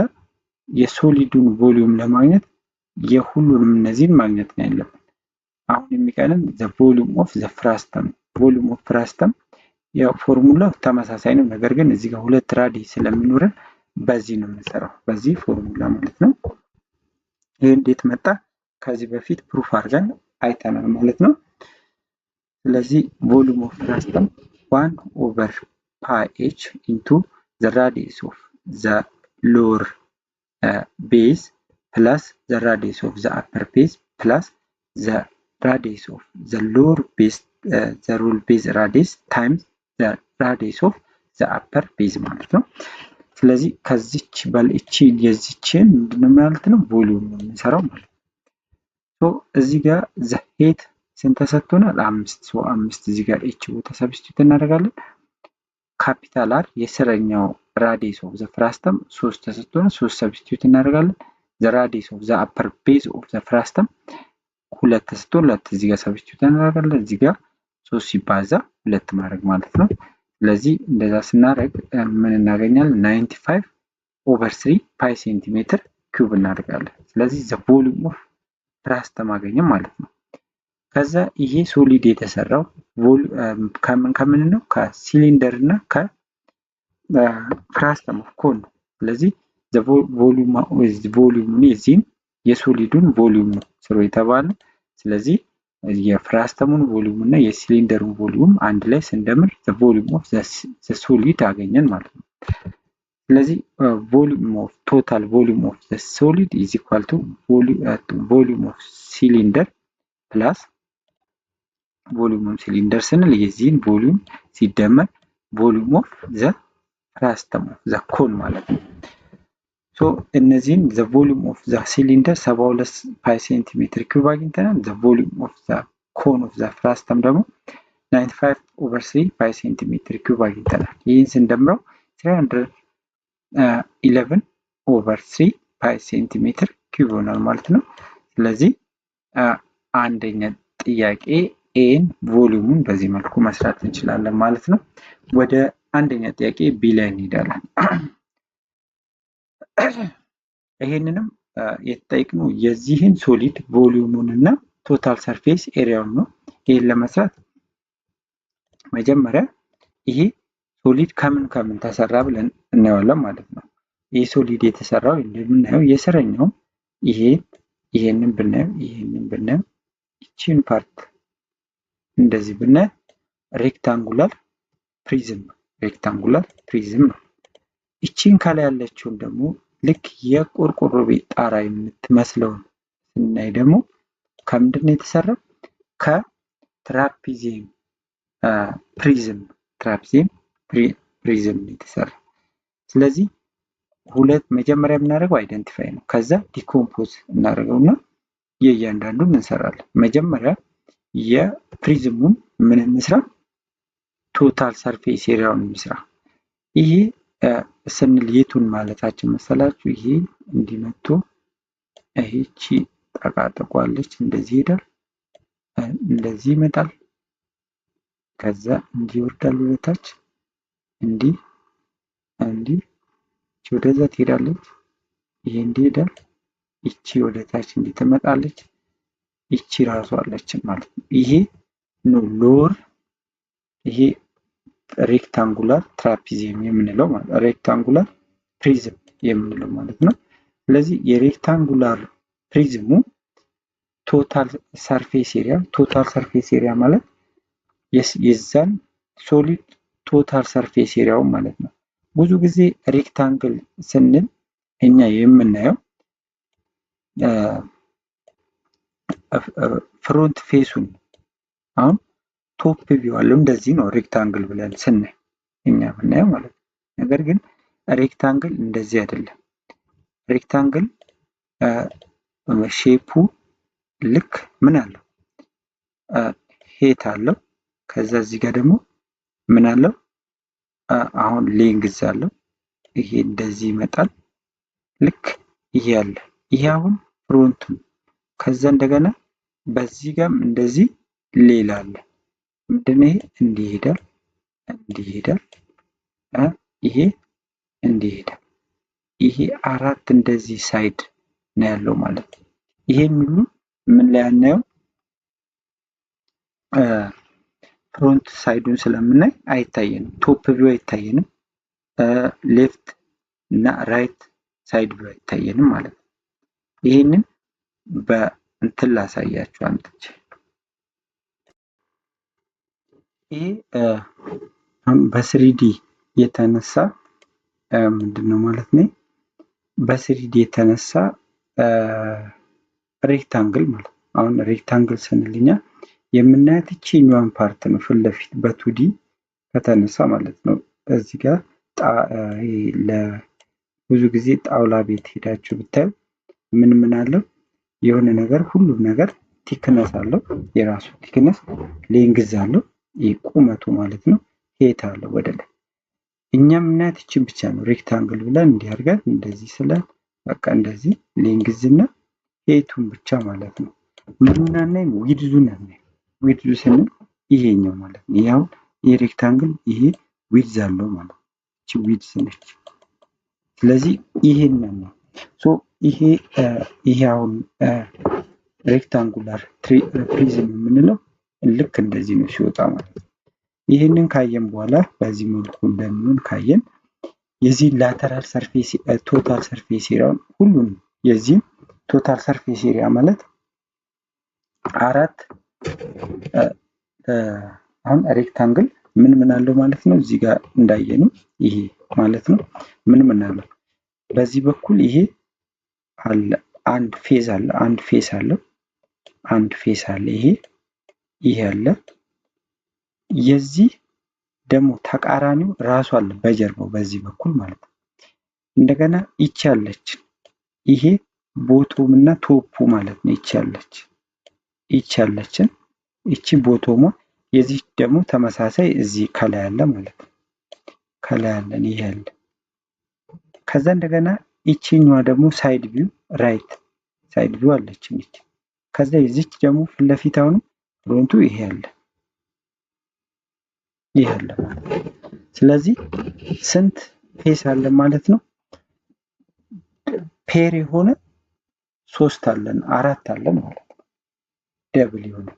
የሶሊዱን ቮሊዩም ለማግኘት የሁሉንም እነዚህን ማግኘት ነው ያለብን። አሁን የሚቀረን ዘ ቮሊዩም ኦፍ ዘ ፍራስተም። ቮሊዩም ኦፍ ፍራስተም ያው ፎርሙላው ተመሳሳይ ነው፣ ነገር ግን እዚህ ጋር ሁለት ራዲየስ ስለሚኖረን በዚህ ነው የምንሰራው፣ በዚህ ፎርሙላ ማለት ነው። ይሄ እንዴት መጣ? ከዚህ በፊት ፕሩፍ አድርገን አይተናል ማለት ነው። ስለዚህ ቮሊዩም ኦፍ ፍራስተም 1/πh ኢንቱ ዘ ራዲየስ ኦፍ ዘ ሎወር ቤዝ ፕላስ ዘ ራዲየስ ኦፍ ዘ አፐር ቤዝ ፕላስ ዘ ራዲየስ ኦፍ ዘ ሎወር ቤዝ ዘ ሮል ቤዝ ራዲየስ ታይምስ ዘ ራዲየስ ኦፍ ዘ አፐር ቤዝ ማለት ነው። ስለዚህ ከዚች በልእቺ የዚችን ምንድነው ማለት ነው ቮሊዩም ነው የምንሰራው ማለት ነው። ሶ እዚህ ጋር ዘ ሄት ስንት ተሰጥቶናል? 5። ሶ 5 እዚህ ጋር ኤች ቦታ ሰብስቲቱት እናደርጋለን። ካፒታል አር የስረኛው ራዲየስ ኦፍ ዘ ፍራስተም 3 ተሰጥቶናል፣ 3 ሰብስቲቱት እናደርጋለን። ዘ ራዲየስ ኦፍ ዘ አፐር ቤዝ ኦፍ ዘ ፍራስተም 2 ተሰጥቶን 2 እዚህ ጋር ሰብስቲቱት እናደርጋለን። እዚህ ጋር 3 ሲባዛ 2 ማድረግ ማለት ነው። ስለዚህ እንደዛ ስናደርግ ምን እናገኛለን? 95/3 ፓይ ሴንቲሜትር ኪዩብ እናደርጋለን። ስለዚህ ዘ ቮሊዩም ኦፍ ፍራስተም አገኘን ማለት ነው። ከዛ ይሄ ሶሊድ የተሰራው ከምን ነው? ከሲሊንደር እና ከፍራስተም ኦፍ ኮን ነው። ስለዚህ ዘ ቮሊዩም የዚህን የሶሊዱን ቮሊዩም ነው ስሩ የተባለ። ስለዚህ የፍራስተሙን ቮሊዩም እና የሲሊንደሩን ቮሊዩም አንድ ላይ ስንደምር ዘ ቮሊዩም ኦፍ ዘ ሶሊድ አገኘን ማለት ነው። ስለዚህ ቮሊዩም ኦፍ ቶታል ቮሊዩም ኦፍ ዘ ሶሊድ ኢዝ ኢኳል ቱ ቮሊዩም ኦፍ ሲሊንደር ፕላስ ቮሊዩም ኦፍ ሲሊንደር ስንል የዚህን ቮሊዩም ሲደመር ቮሊዩም ኦፍ ዘ ፍራስተም ኦፍ ዘ ኮን ማለት ነው። ሶ እነዚህን ዘ ቮሊዩም ኦፍ ዘ ሲሊንደር 72 ፓይ ሴንቲሜትር ኪዩብ አግኝተናል። ዘ ቮሊዩም ኦፍ ዘ ኮን ኦፍ ዘ ፍራስተም ደግሞ 95/3 ፓይ ሴንቲሜትር ኪዩብ አግኝተናል። ይህን ስንደምረው 311/3 ፓይ ሴንቲሜትር ኪዩብ ይሆናል ማለት ነው። ስለዚህ አንደኛ ጥያቄ ኤን ቮሊዩሙን በዚህ መልኩ መስራት እንችላለን ማለት ነው። ወደ አንደኛ ጥያቄ ቢ ላይ እንሄዳለን። ይሄንንም የተጠየቅነው የዚህን ሶሊድ ቮሊዩሙን እና ቶታል ሰርፌስ ኤሪያውን ነው። ይሄን ለመስራት መጀመሪያ ይሄ ሶሊድ ከምን ተሰራ ብለን እናየዋለን ማለት ነው። ይሄ ሶሊድ የተሰራው እንደምናየው የስረኛው ይሄንን ብናየው ይቺን ፓርት እንደዚህ ብናይ ሬክታንጉላር ፕሪዝም ነው። ይቺን ከላይ ያለችውን ደግሞ ልክ የቆርቆሮ ቤት ጣራ የምትመስለውን ስናይ ደግሞ ከምንድን ነው የተሰራው? ከትራፒዚየም ፕሪዝም የተሰራ። ስለዚህ መጀመሪያ የምናደርገው አይደንቲፋይ ነው። ከዛ ዲኮምፖዝ እናደርገውና የእያንዳንዱን እንሰራለን። መጀመሪያ የፕሪዝሙን ምን እንስራ? ቶታል ሰርፌስ ኤሪያውን እንስራ። ይሄ ስንል የቱን ማለታችን መሰላችሁ? ይሄ እንዲመቶ ይቺ ጠቃጠቋለች እንደዚህ ሄዳል። እንደዚህ ይመጣል። ከዛ እንዲህ ይወርዳል ወደታች፣ እንዲህ ወደዛ ትሄዳለች። ይሄ እንዲህ ሄዳል። ይቺ ወደታች እንዲህ ትመጣለች። ይቺ ራሷ አለች ማለት ነው። ይሄ ነው ሎወር፣ ይሄ ሬክታንጉላር ትራፒዚየም የምንለው ማለት ነው። ሬክታንጉላር ፕሪዝም የምንለው ማለት ነው። ስለዚህ የሬክታንጉላር ፕሪዝሙ ቶታል ሰርፌስ ኤሪያ ማለት የዛን ሶሊድ ቶታል ሰርፌስ ኤሪያው ማለት ነው። ብዙ ጊዜ ሬክታንግል ስንል እኛ የምናየው ፍሮንት ፌሱን አሁን ቶፕ ቪው አለው እንደዚህ ነው ሬክታንግል ብለን ስናይ እኛ የምናየው ማለት ነው። ነገር ግን ሬክታንግል እንደዚህ አይደለም። ሬክታንግል ሼፑ ልክ ምን አለው ሄት አለው። ከዛ እዚህ ጋር ደግሞ ምን አለው አሁን ሌንግዝ አለው። ይሄ እንደዚህ ይመጣል። ልክ ይሄ አለ። ይሄ አሁን ፍሮንቱ። ከዛ እንደገና በዚህ ጋርም እንደዚህ ሌላ አለ። ምንድነው ይሄ? እንዲህ ይሄዳል፣ ይሄ እንዲህ ይሄዳል። ይሄ አራት እንደዚህ ሳይድ ነው ያለው ማለት ነው። ይሄን ሁሉ ምን ላይ አናየው? ፍሮንት ሳይዱን ስለምናይ አይታየንም። ቶፕ ቪው አይታየንም። ሌፍት እና ራይት ሳይድ ቪው አይታየንም ማለት ነው። ይሄንን በእንትን ላሳያችሁ አምጥቼ። ይሄ በስሪዲ የተነሳ ምንድነው ማለት ነው? በስሪዲ የተነሳ ሬክታንግል ማለት ነው። አሁን ሬክታንግል ስንልኛ የምናያት ይችኛዋን ፓርት ነው ፊት ለፊት በቱዲ ከተነሳ ማለት ነው። እዚህ ጋር ለብዙ ጊዜ ጣውላ ቤት ሄዳችሁ ብታዩ ምን አለው? የሆነ ነገር ሁሉም ነገር ቲክነስ አለው፣ የራሱ ቲክነስ ሌንግዝ አለው። ይሄ ቁመቱ ማለት ነው። ሄት አለው ወደ ላይ። እኛ የምናያት ይችን ብቻ ነው ሬክታንግል ብለን እንዲህ አድርገን እንደዚህ ስለን በቃ እንደዚህ ሌንግዝ እና ሄቱን ብቻ ማለት ነው። ምኑን አናይም? ዊድዙን አናይም። ዊድዙ ስንል ይሄኛው ማለት ነው። ይሄ አሁን ይሄ ሬክታንግል ይሄ ዊድዝ አለው ማለት ነው። እቺ ዊድዝ ነች። ስለዚህ ይሄንን ነው ሶ ይሄ አሁን ሬክታንጉላር ፕሪዝም የምንለው ልክ እንደዚህ ነው ሲወጣ ማለት ነው። ይህንን ካየን በኋላ በዚህ መልኩ እንደሚሆን ካየን የዚህ ላተራል ሰርፌስ ቶታል ሰርፌስ ኤሪያውን ሁሉንም የዚህ ቶታል ሰርፌስ ኤሪያ ማለት አራት አሁን ሬክታንግል ምን አለው ማለት ነው። እዚህ ጋር እንዳየኑ ይሄ ማለት ነው ምን አለው? በዚህ በኩል ይሄ አለ አንድ ፌስ አለ ይሄ አለ። የዚህ ደግሞ ተቃራኒው ራሱ አለ በጀርባው በዚህ በኩል ማለት ነው። እንደገና ይቺ አለች። ይሄ ቦቶም እና ቶፑ ማለት ነው። ይቺ አለችን። ይቺ ቦቶሟ የዚህ ደግሞ ተመሳሳይ እዚህ ከላይ አለ ማለት ነው። ከላይ አለን ይሄ አለ። ከዛ እንደገና ይቺኛዋ ደግሞ ሳይድ ቪው ራይት ሳይድ ቪው አለችን ይቺ። ከዛ የዚች ደግሞ ፊት ለፊት አሁን ፍሮንቱ ይሄ አለ ማለት ነው። ስለዚህ ስንት ፌስ አለ ማለት ነው? ፔር የሆነ 3 አለን 4 አለን ማለት ነው። ደብል የሆነ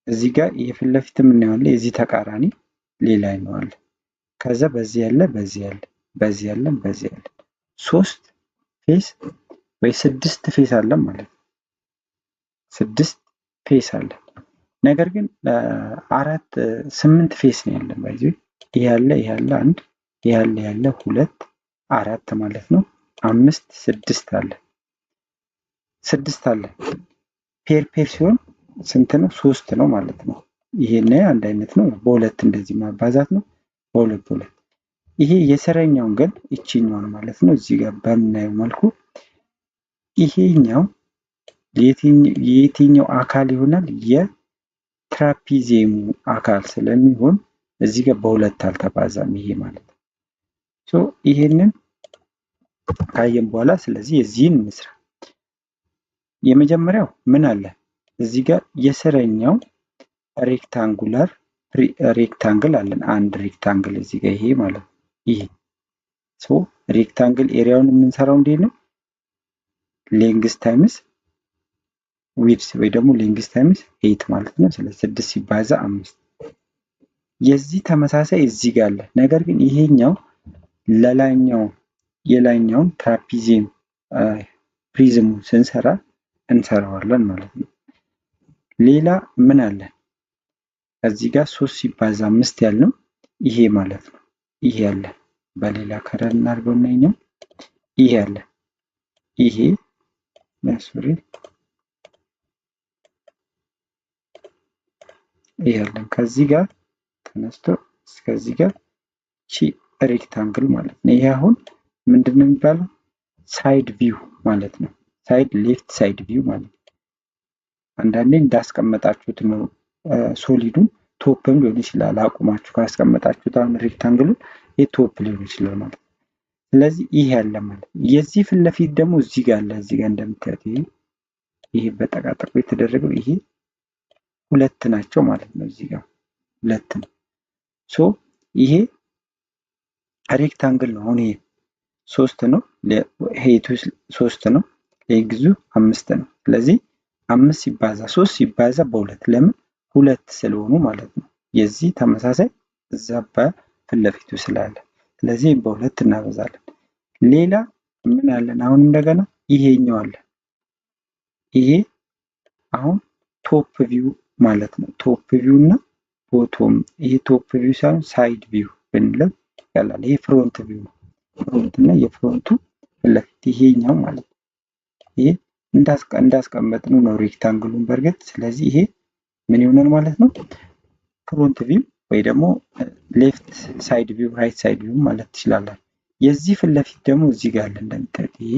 እዚህ ጋር የፊት ለፊት የምናየው የዚህ ተቃራኒ ሌላ ይኖራል። ከዛ በዚህ ያለ 3 ፌስ ወይ 6 ፌስ አለ ማለት ነው። 6 ፌስ አለ። ነገር ግን 8 ፌስ ነው ያለን በዚህ ይሄ ያለ 1 ይሄ ያለ 2 4 ማለት ነው። 5 6 አለ 6 አለ። ፔር ሲሆን ስንት ነው? 3 ነው ማለት ነው። ይሄን አንድ አይነት ነው። በሁለት እንደዚህ ማባዛት ነው። በሁለት ይሄ የሰረኛውን ግን እቺኛውን ማለት ነው። እዚህ ጋር በምናየው መልኩ ይሄኛው የየትኛው አካል ይሆናል? የትራፒዚየሙ አካል ስለሚሆን እዚህ ጋር በሁለት አልተባዛም ይሄ ማለት ነው። ሶ ይሄንን ካየን በኋላ ስለዚህ የዚህን ምስራ የመጀመሪያው ምን አለ? እዚህ ጋር የስረኛው ሬክታንግል አለን። አንድ ሬክታንግል እዚህ ጋር ይሄ ማለት ነው። ይሄ ሬክታንግል ኤሪያውን የምንሰራው እንዴት ነው? ሌንግስ ታይምስ ዊድስ ወይ ደግሞ ሌንግስ ታይምስ 8 ማለት ነው። ስለዚህ 6 ሲባዛ 5 የዚህ ተመሳሳይ እዚህ ጋር አለ። ነገር ግን ይሄኛው የላይኛውን ትራፒዚየም ፕሪዝሙ ስንሰራ እንሰራዋለን ማለት ነው። ሌላ ምን አለ? እዚህ ጋር 3 ሲባዛ 5 ያልነው ይሄ ማለት ነው። ይሄ አለ። በሌላ ከለር እናድርገው እና ይሄ አለ። ይሄ ያለን ከዚህ ጋር ተነስቶ እስከዚህ ጋር ሬክታንግል ማለት ነው። ይሄ አሁን ምንድነው የሚባለው? ሳይድ ቪው ማለት ነው። ሌፍት ሳይድ ቪው ማለት ነው። አንዳንዴ እንዳስቀመጣችሁት ነው። ሶሊዱን ቶፕም ሊሆን ይችላል። አቁማችሁ ካስቀመጣችሁት አሁን ሬክታንግሉን ቶፕ ሊሆን ይችላል ማለት ነው። ስለዚህ ይሄ ያለ ማለት ነው። የዚህ ፊት ለፊት ደግሞ እዚህ ጋር አለ። እዚህ ጋር እንደምታዩት ይሄ በጠቃጠቁ የተደረገው ይሄ ሁለት ናቸው ማለት ነው። እዚህ ጋር ሁለት ነው። ይሄ ሬክታንግል ነው። አሁን ይሄ 3 ነው፣ ሄይቱ 3 ነው፣ ሌንግዙ 5 ነው። ስለዚህ 5 ሲባዛ 3 ሲባዛ በ2 ለምን? 2 ስለሆኑ ማለት ነው። የዚህ ተመሳሳይ እዛ በፊት ለፊቱ ስላለ ስለዚህ በ2 እናበዛለን። ሌላ ምን አለን? አሁን እንደገና ይሄኛው አለ። ይሄ አሁን ቶፕ ቪው ማለት ነው። ቶፕ ቪው እና ቦቶም። ይሄ ቶፕ ቪው ሳይሆን ሳይድ ቪው ብንለው ይቀላል። ይሄ ፍሮንት ቪው ነው። ፍሮንት እና የፍሮንቱ ለፊት ይሄኛው ማለት ነው። ይሄ እንዳስቀመጥነው ነው ሬክታንግሉን በርግጥ። ስለዚህ ይሄ ምን ይሆናል ማለት ነው? ፍሮንት ቪው ወይ ደግሞ ሌፍት ሳይድ ቪው፣ ራይት ሳይድ ቪው ማለት ትችላላችሁ። የዚህ ፊት ለፊት ደግሞ እዚህ ጋር አለ እንደምታዩት። ይሄ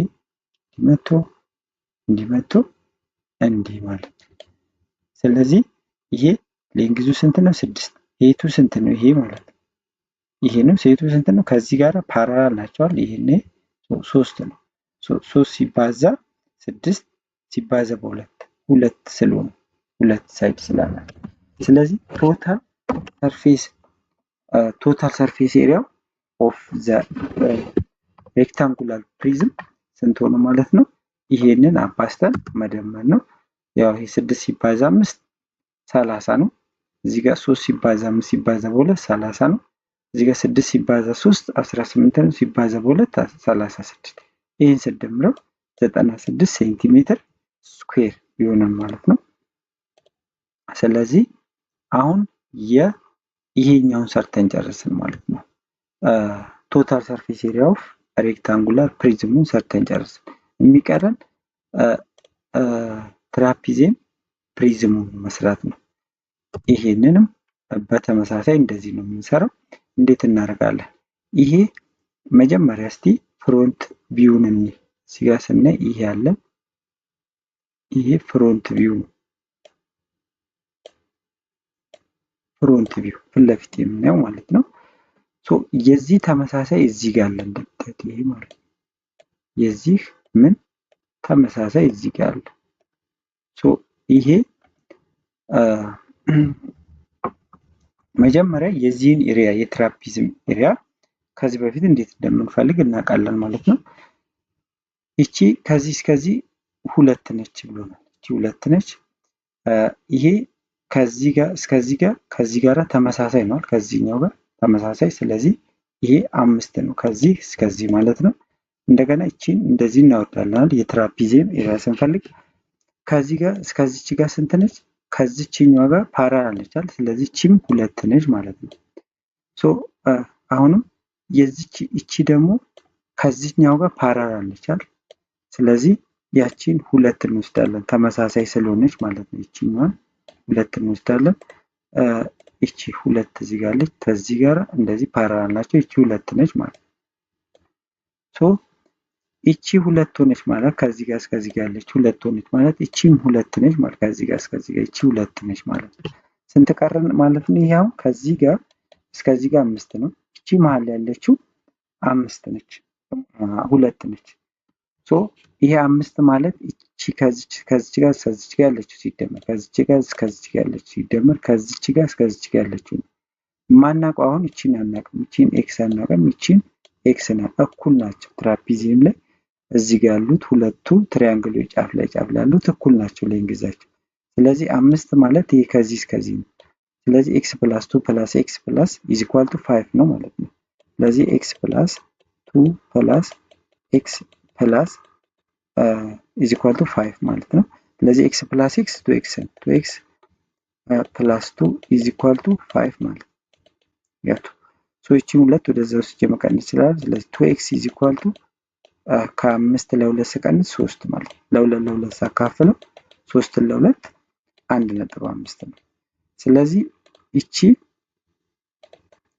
እንዲመቶ እንዲህ ማለት ነው። ስለዚህ ይሄ ሌንግዙ ስንት ነው? 6። ሄይቱ ስንት ነው? ይሄ ማለት ነው። ይሄ ነው። ሄይቱ ስንት ነው? ከዚህ ጋር ፓራላል ናቸዋል። ይሄኔ 3 ነው። 3 ሲባዛ 6 ሲባዛ በ2 2 ስለሆነ 2 ሳይድ ስላለ ስለዚህ ቶታል ሰርፌስ ኤሪያው ኦፍ ዘ ሬክታንጉላር ፕሪዝም ስንት ሆነ ማለት ነው? ይሄንን አባስተን መደመር ነው። ያው ይሄ 6 ሲባዛ 5 30 ነው። እዚህ ጋር 3 ሲባዛ 5 ሲባዛ በ2 30 ነው። እዚህ ጋር 6 ሲባዛ 3 18 ነው። ሲባዛ በ2 36። ይሄን ስደምረው 96 ሴንቲሜትር ስኩዌር ይሆናል ማለት ነው። ስለዚህ አሁን ይሄኛውን ሰርተን ጨረስን ማለት ነው። ቶታል ሰርፌስ ኤሪያ ኦፍ ሬክታንጉላር ፕሪዝሙን ሰርተን ጨረስን። የሚቀረን ትራፒዚየም ፕሪዝሙን መስራት ነው። ይሄንንም በተመሳሳይ እንደዚህ ነው የምንሰራው። እንዴት እናደርጋለን? ይሄ መጀመሪያ እስቲ ፍሮንት ቪውን እንይ። እዚህ ጋር ስናይ ይሄ አለ። ይሄ ፍሮንት ቪው ነው። ፍሮንት ቪው ፊት ለፊት የምናየው ማለት ነው። የዚህ ተመሳሳይ እዚህ ጋር አለ እንደምታዩት ይሄ ማለት ነው። የዚህ ምን ተመሳሳይ እዚህ ጋር አለ። ይሄ መጀመሪያ የዚህን ኤሪያ የትራፒዝም ኤሪያ ከዚህ በፊት እንዴት እንደምንፈልግ እናውቃለን ማለት ነው። እቺ ከዚህ እስከዚህ 2 ነች ብሎናል። እቺ 2 ነች። ይሄ ከዚህ ጋር እስከዚህ ጋር ከዚህ ጋር ተመሳሳይ ነው። ከዚህኛው ጋር ተመሳሳይ። ስለዚህ ይሄ 5 ነው ከዚህ እስከዚህ ማለት ነው። እንደገና እቺን እንደዚህ እናወጣለን። የትራፒዚየም ኤሪያ ስንፈልግ ከዚህ ጋር እስከዚች ጋር ስንት ነች? ከዚችኛው ጋር ፓራላል ነች አይደል? ስለዚህ እቺም 2 ነች ማለት ነው። አሁንም እቺ ደግሞ ከዚህኛው ጋር ፓራላል ነች አይደል? ስለዚህ ያቺን 2 እንወስዳለን ተመሳሳይ ስለሆነች ማለት ነው። እቺኛዋን 2 እንወስዳለን። እቺ 2 እዚህ ጋር አለች። ከዚህ ጋር እንደዚህ ፓራላል ናቸው። እቺ 2 ነች ማለት ነው። እቺ 2 ሆነች ማለት ከዚህ ጋር እስከዚህ ጋር ያለች 2 ሆነች ማለት እቺም 2 ነች ማለት ከዚህ ጋር እስከዚህ ጋር እቺ 2 ነች ማለት ነው። ስንት ቀረን ማለት ነው? ይሄው ከዚህ ጋር እስከዚህ ጋር 5 ነው። እቺ መሀል ያለችው 5 ነች፣ 2 ነች። ይሄ 5 ማለት እቺ ከዚች ጋር እስከዚች ጋር ያለችው ሲደመር ከዚች ጋር እስከዚች ጋር ያለችው ሲደመር ከዚች ጋር እስከዚች ጋር ያለችው ማናውቀው አሁን እቺን አናውቅም፣ እቺን ኤክስ አናውቅም፣ እቺን ኤክስ ነው እኩል ናቸው። ትራፒዚየም ላይ እዚህ ጋር ያሉት ሁለቱ ትሪያንግሎች ጫፍ ላይ ያሉት እኩል ናቸው ሌንግዛቸው። ስለዚህ 5 ማለት ይሄ ከዚህ እስከዚህ ነው። ስለዚህ ኤክስ ፕላስ 2 ፕላስ ኤክስ ፕላስ ኢዝ ኢኳል ቱ 5 ነው ማለት ነው። ስለዚህ ኤክስ ፕላስ 2 ፕላስ ኤክስ ፕላስ ኢዝ ኢኳል ቱ 5 ማለት ነው። ስለዚህ ኤክስ ፕላስ ኤክስ 2ኤክስ ነው። 2ኤክስ ፕላስ 2 ኢዝ ኢኳል ቱ 5 ማለት ነው። ያቱ እቺን ሁለት ወደዛ ውስጥ መቀነስ ይችላል። ስለዚህ 2ኤክስ ኢዝ ኢኳል ቱ ከ5 ለ2 ስቀንስ 3 ማለት ነው። ለ2 ሳካፍለው 3 ለ2 1.5 ነው። ስለዚህ እቺ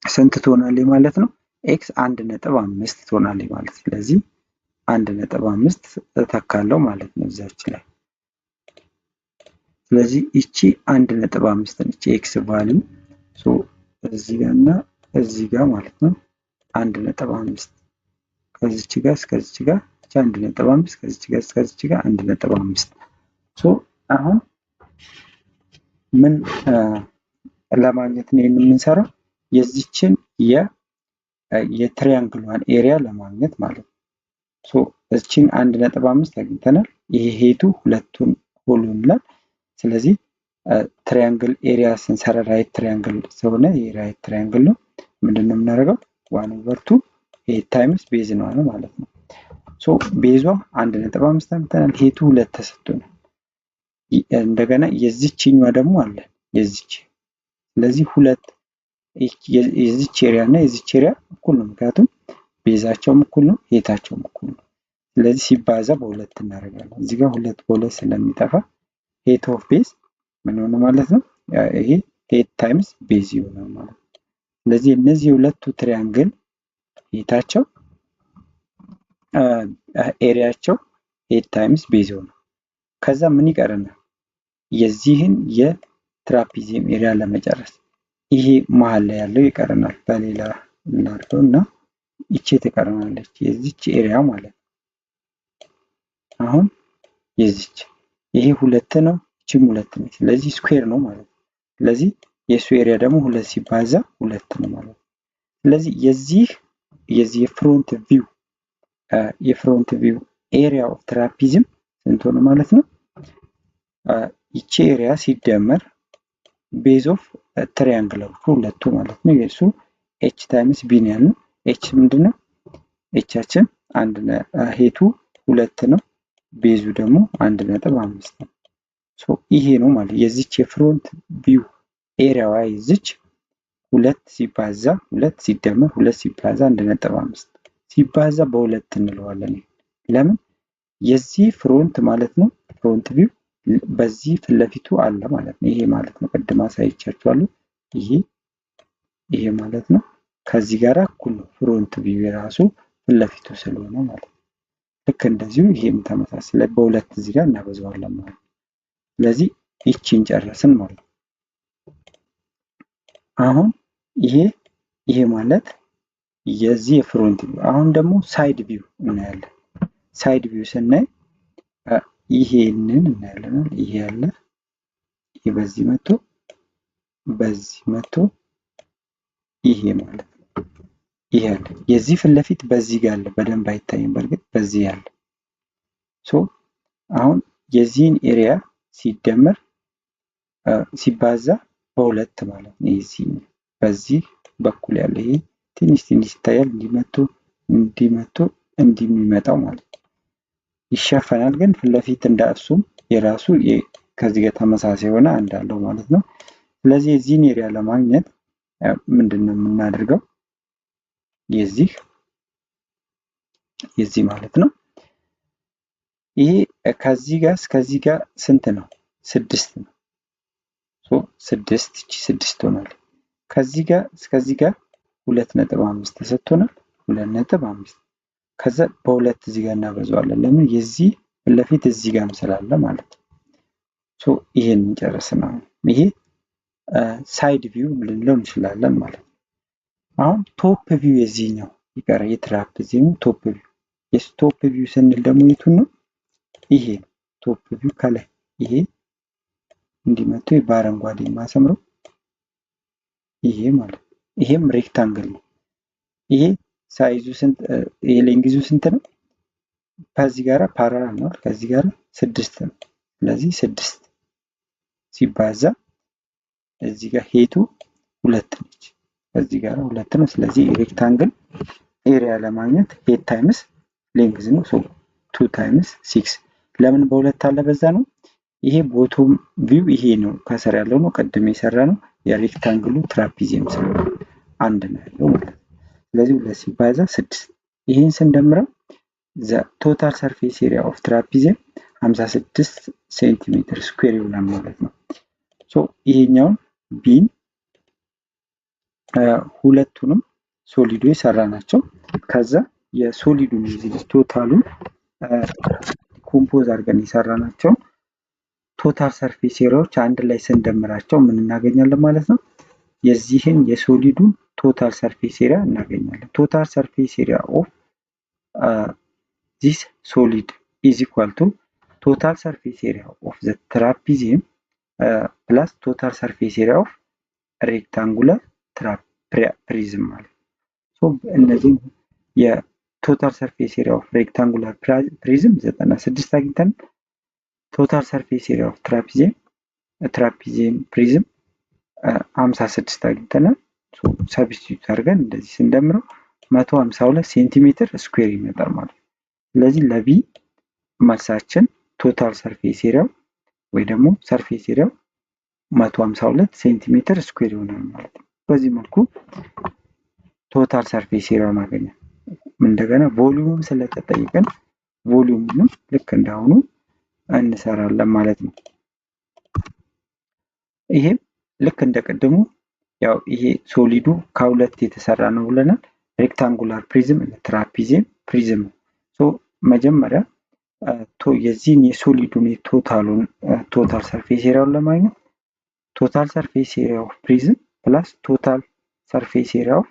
ስንት ትሆናለች ማለት ነው? ኤክስ 1.5 ትሆናለች ማለት። ስለዚህ 1.5 ተካለው ማለት ነው እዛች ላይ። ስለዚህ እቺ 1.5 ነች ኤክስ ቫልዩ እዚህ ጋርና እዚህ ጋር ማለት ነው 1.5 ከዚች ጋር እስከዚች ጋር 1.5 ከዚች ጋር እስከዚች ጋር 1.5 አሁን ምን ለማግኘት ነው የምንሰራው? የዚችን የትሪያንግሏን ኤሪያ ለማግኘት ማለት ነው። እዚችን 1.5 አግኝተናል። ይሄ ሄቱ ሁለቱን ሆሎናል። ስለዚህ ትሪያንግል ኤሪያ ስንሰራ ራይት ትሪያንግል ስለሆነ ይሄ ራይት ትሪያንግል ነው። ምንድነው የምናደርገው? 1/2 8 ታይምስ ቤዝ ነው ማለት ነው። ቤዟ 1.5 አምጥተናል። ሄቱ 2 ተሰጥቶናል። እንደገና የዚችኛዋ ደግሞ አለ የዚች። ስለዚህ ሁለት የዚች ኤሪያ እና የዚች ኤሪያ እኩል ነው፣ ምክንያቱም ቤዛቸውም እኩል ነው፣ ሄታቸውም እኩል ነው። ስለዚህ ሲባዛ በሁለት እናደርጋለን። እዚህ ጋር 2 በ2 ስለሚጠፋ ሄት ኦፍ ቤዝ ምን ሆነ ማለት ነው? ይሄ ሄት ታይምስ ቤዝ ይሆናል ማለት ነው። ስለዚህ እነዚህ ሁለቱ ትሪያንግል ሄታቸው ኤሪያቸው ሄት ታይምስ ቤዝ ይሆናል። ከዛ ምን ይቀርናል? የዚህን የትራፒዚየም ኤሪያ ለመጨረስ ይሄ መሀል ላይ ያለው ይቀርናል። በሌላ እናድርገው እና ይቺ ትቀርናለች የዚች ኤሪያ ማለት ነው። አሁን የዚች ይሄ 2 ነው፣ ይቺም 2 ነው። ስለዚህ ስኩዌር ነው ማለት ነው። ስለዚህ የሱ ኤሪያ ደግሞ 2 ሲባዛ 2 ነው ማለት ነው። ስለዚህ የዚህ የፍሮንት ቪው ኤሪያ ኦፍ ትራፒዝም ስንት ሆነ ማለት ነው? ይቺ ኤሪያ ሲደመር ቤዝ ኦፍ ትሪያንግሎቹ ሁለቱ ማለት ነው። የሱ ኤች ታይምስ ቢ ነው ያልነው። ኤች ምንድነው? ኤቻችን ሄቱ 2 ነው፣ ቤዙ ደግሞ 1.5 ነው። ይሄ ነው ማለት የዚች የፍሮንት ቪው ኤሪያዋ የዚች 2 ሲባዛ 2 ሲደመር 2 ሲባዛ 1.5 ሲባዛ በ2 እንለዋለን። ለምን? የዚህ ፍሮንት ማለት ነው ፍሮንት ቪው በዚህ ፊት ለፊቱ አለ ማለት ነው። ይሄ ማለት ነው ቅድም አሳይቻችኋለሁ። ይሄ ማለት ነው ከዚህ ጋር እኩል ነው ፍሮንት ቪው የራሱ ፊት ለፊቱ ስለሆነ ማለት ነው። ልክ እንደዚሁ ይሄም ተመሳሳይ በ2 እዚህ ጋር እናበዛዋለን ማለት ነው። ስለዚህ ይቺን ጨረስን ማለት ነው። አሁን ይሄ ማለት የዚህ የፍሮንት ቪው። አሁን ደግሞ ሳይድ ቪው እናያለን። ሳይድ ቪው ስናይ ይሄንን እናያለን። ይሄ ያለ ይሄ በዚህ መጥቶ ይሄ ማለት ነው። ይሄ ያለ የዚህ ፊት ለፊት በዚህ ጋር አለ፣ በደንብ አይታይም በርግጥ በዚህ ያለ። አሁን የዚህን ኤሪያ ሲደመር ሲባዛ በ2 ማለት ነው። ይሄ በዚህ በኩል ያለ ይሄ ትንሽ ይታያል። እንዲመቶ እንደሚመጣው ማለት ነው። ይሸፈናል ግን ፊት ለፊት እንዳሱም የራሱ ከዚህ ጋር ተመሳሳይ የሆነ እንዳለው ማለት ነው። ስለዚህ የዚህን ኤሪያ ለማግኘት ምንድነው የምናደርገው? የዚህ ማለት ነው ይሄ ከዚህ ጋር እስከዚህ ጋር ስንት ነው? 6 ነው። 6 ሆናል። ከዚህ ጋር እስከዚህ ጋር 2.5 ተሰጥቶናል። 2.5 ከዛ በ2 እዚህ ጋር እናበዛዋለን። ለምን? የዚህ ፊት ለፊት እዚህ ጋርም ስላለ ማለት ነው። ይሄን እንጨርስና ይሄ ሳይድ ቪው ልንለው እንችላለን ማለት ነው። አሁን ቶፕ ቪው የዚህኛው ይቀር የትራፒዚየሙ ቶፕ ቪው። የቶፕ ቪው ስንል ደግሞ የቱን ነው? ይሄ ቶፕ ቪው ከላይ ይሄ እንዲመጡ በአረንጓዴ ማሰምረው ይሄ ማለት ይሄም ሬክታንግል ነው። ይሄ ሳይዙ ስንት ይሄ ሌንግዙ ስንት ነው? ከዚህ ጋር ፓራላል ነው። ከዚህ ጋር 6 ነው። ስለዚህ 6 ሲባዛ እዚህ ጋር ሄቱ 2 ነች። ከዚህ ጋር 2 ነው። ስለዚህ ሬክታንግል ኤሪያ ለማግኘት ሄት ታይምስ ሌንግዝ ነው። ሶ 2 ታይምስ 6 ለምን በሁለት አለ በዛ ነው። ይሄ ቦቶም ቪው ይሄ ነው። ከስር ያለው ነው ቅድም የሰራ ነው። የሬክታንግሉ ትራፒዚየም ስለሆነ አንድ ነው ያለው ማለት ነው። ስለዚህ 2 ሲባዛ 6 ይሄን ስንደምረው ቶታል ሰርፌስ ኤሪያ ኦፍ ትራፒዚየም 56 ሴንቲሜትር ስኩዌር ይሆናል ማለት ነው። ሶ ይሄኛውን ቢን ሁለቱንም ሶሊዱ የሰራ ናቸው። ከዛ የሶሊዱን እዚህ ቶታሉን ኮምፖዝ አድርገን የሰራ ናቸው። ቶታል ሰርፌስ ኤሪያዎች አንድ ላይ ስንደምራቸው ምን እናገኛለን ማለት ነው? የዚህን የሶሊዱን ቶታል ሰርፌስ ኤሪያ እናገኛለን። ቶታል ሰርፌስ ኤሪያ ኦፍ this solid is equal to total surface area of the trapezium plus total surface area of rectangular prism ማለት ሶ እነዚህ የቶታል ሰርፌስ ኤሪያ ኦፍ ሬክታንጉላር ፕሪዝም 96 አግኝተን ቶታል ሰርፌስ ኤሪያ ኦፍ ትራፒዚየም ፕሪዝም 56 አግኝተናል። ሶ ሰብስቲቱት አድርገን እንደዚህ ስንደምረው 152 ሴንቲሜትር ስኩዌር ይመጣል ማለት ነው። ስለዚህ ለቢ መልሳችን ቶታል ሰርፌስ ኤሪያው ወይ ደግሞ ሰርፌስ ኤሪያው 152 ሴንቲሜትር ስኩዌር ይሆናል ማለት ነው። በዚህ መልኩ ቶታል ሰርፌስ ኤሪያውን አገኘን። እንደገና ቮሊዩም ስለተጠየቀን ቮሊዩምንም ልክ እንዳሁኑ እንሰራለን ማለት ነው። ይሄም ልክ እንደቀደሙ ያው ይሄ ሶሊዱ ከሁለት የተሰራ ነው ብለናል። ሬክታንጉላር ፕሪዝም እና ትራፒዚየም ፕሪዝም ነው። ሶ መጀመሪያ የዚህን የሶሊዱን የቶታሉን ቶታል ሰርፌስ ኤሪያውን ለማግኘት ቶታል ሰርፌስ ኤሪያ ኦፍ ፕሪዝም ፕላስ ቶታል ሰርፌስ ኤሪያ ኦፍ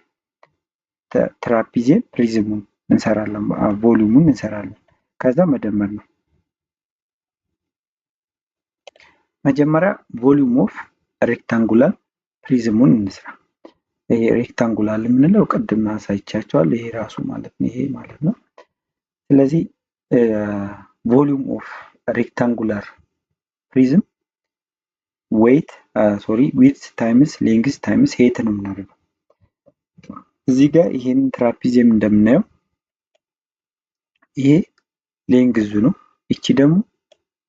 ትራፒዚየም ፕሪዝሙን እንሰራለን፣ ቮሊዩሙን እንሰራለን። ከዛ መደመር ነው። መጀመሪያ ቮሊዩም ኦፍ ሬክታንጉላር ፕሪዝሙን እንስራ። ይሄ ሬክታንጉላር የምንለው ቅድም አሳይቻቸዋለሁ። ይሄ ራሱ ማለት ነው፣ ይሄ ማለት ነው። ስለዚህ ቮሊዩም ኦፍ ሬክታንጉላር ፕሪዝም ዊድዝ ታይምስ ሌንግዝ ታይምስ ሄት ነው የምናደርገው። እዚህ ጋር ይሄን ትራፒዚየም እንደምናየው ይሄ ሌንግዙ ነው፣ እቺ ደግሞ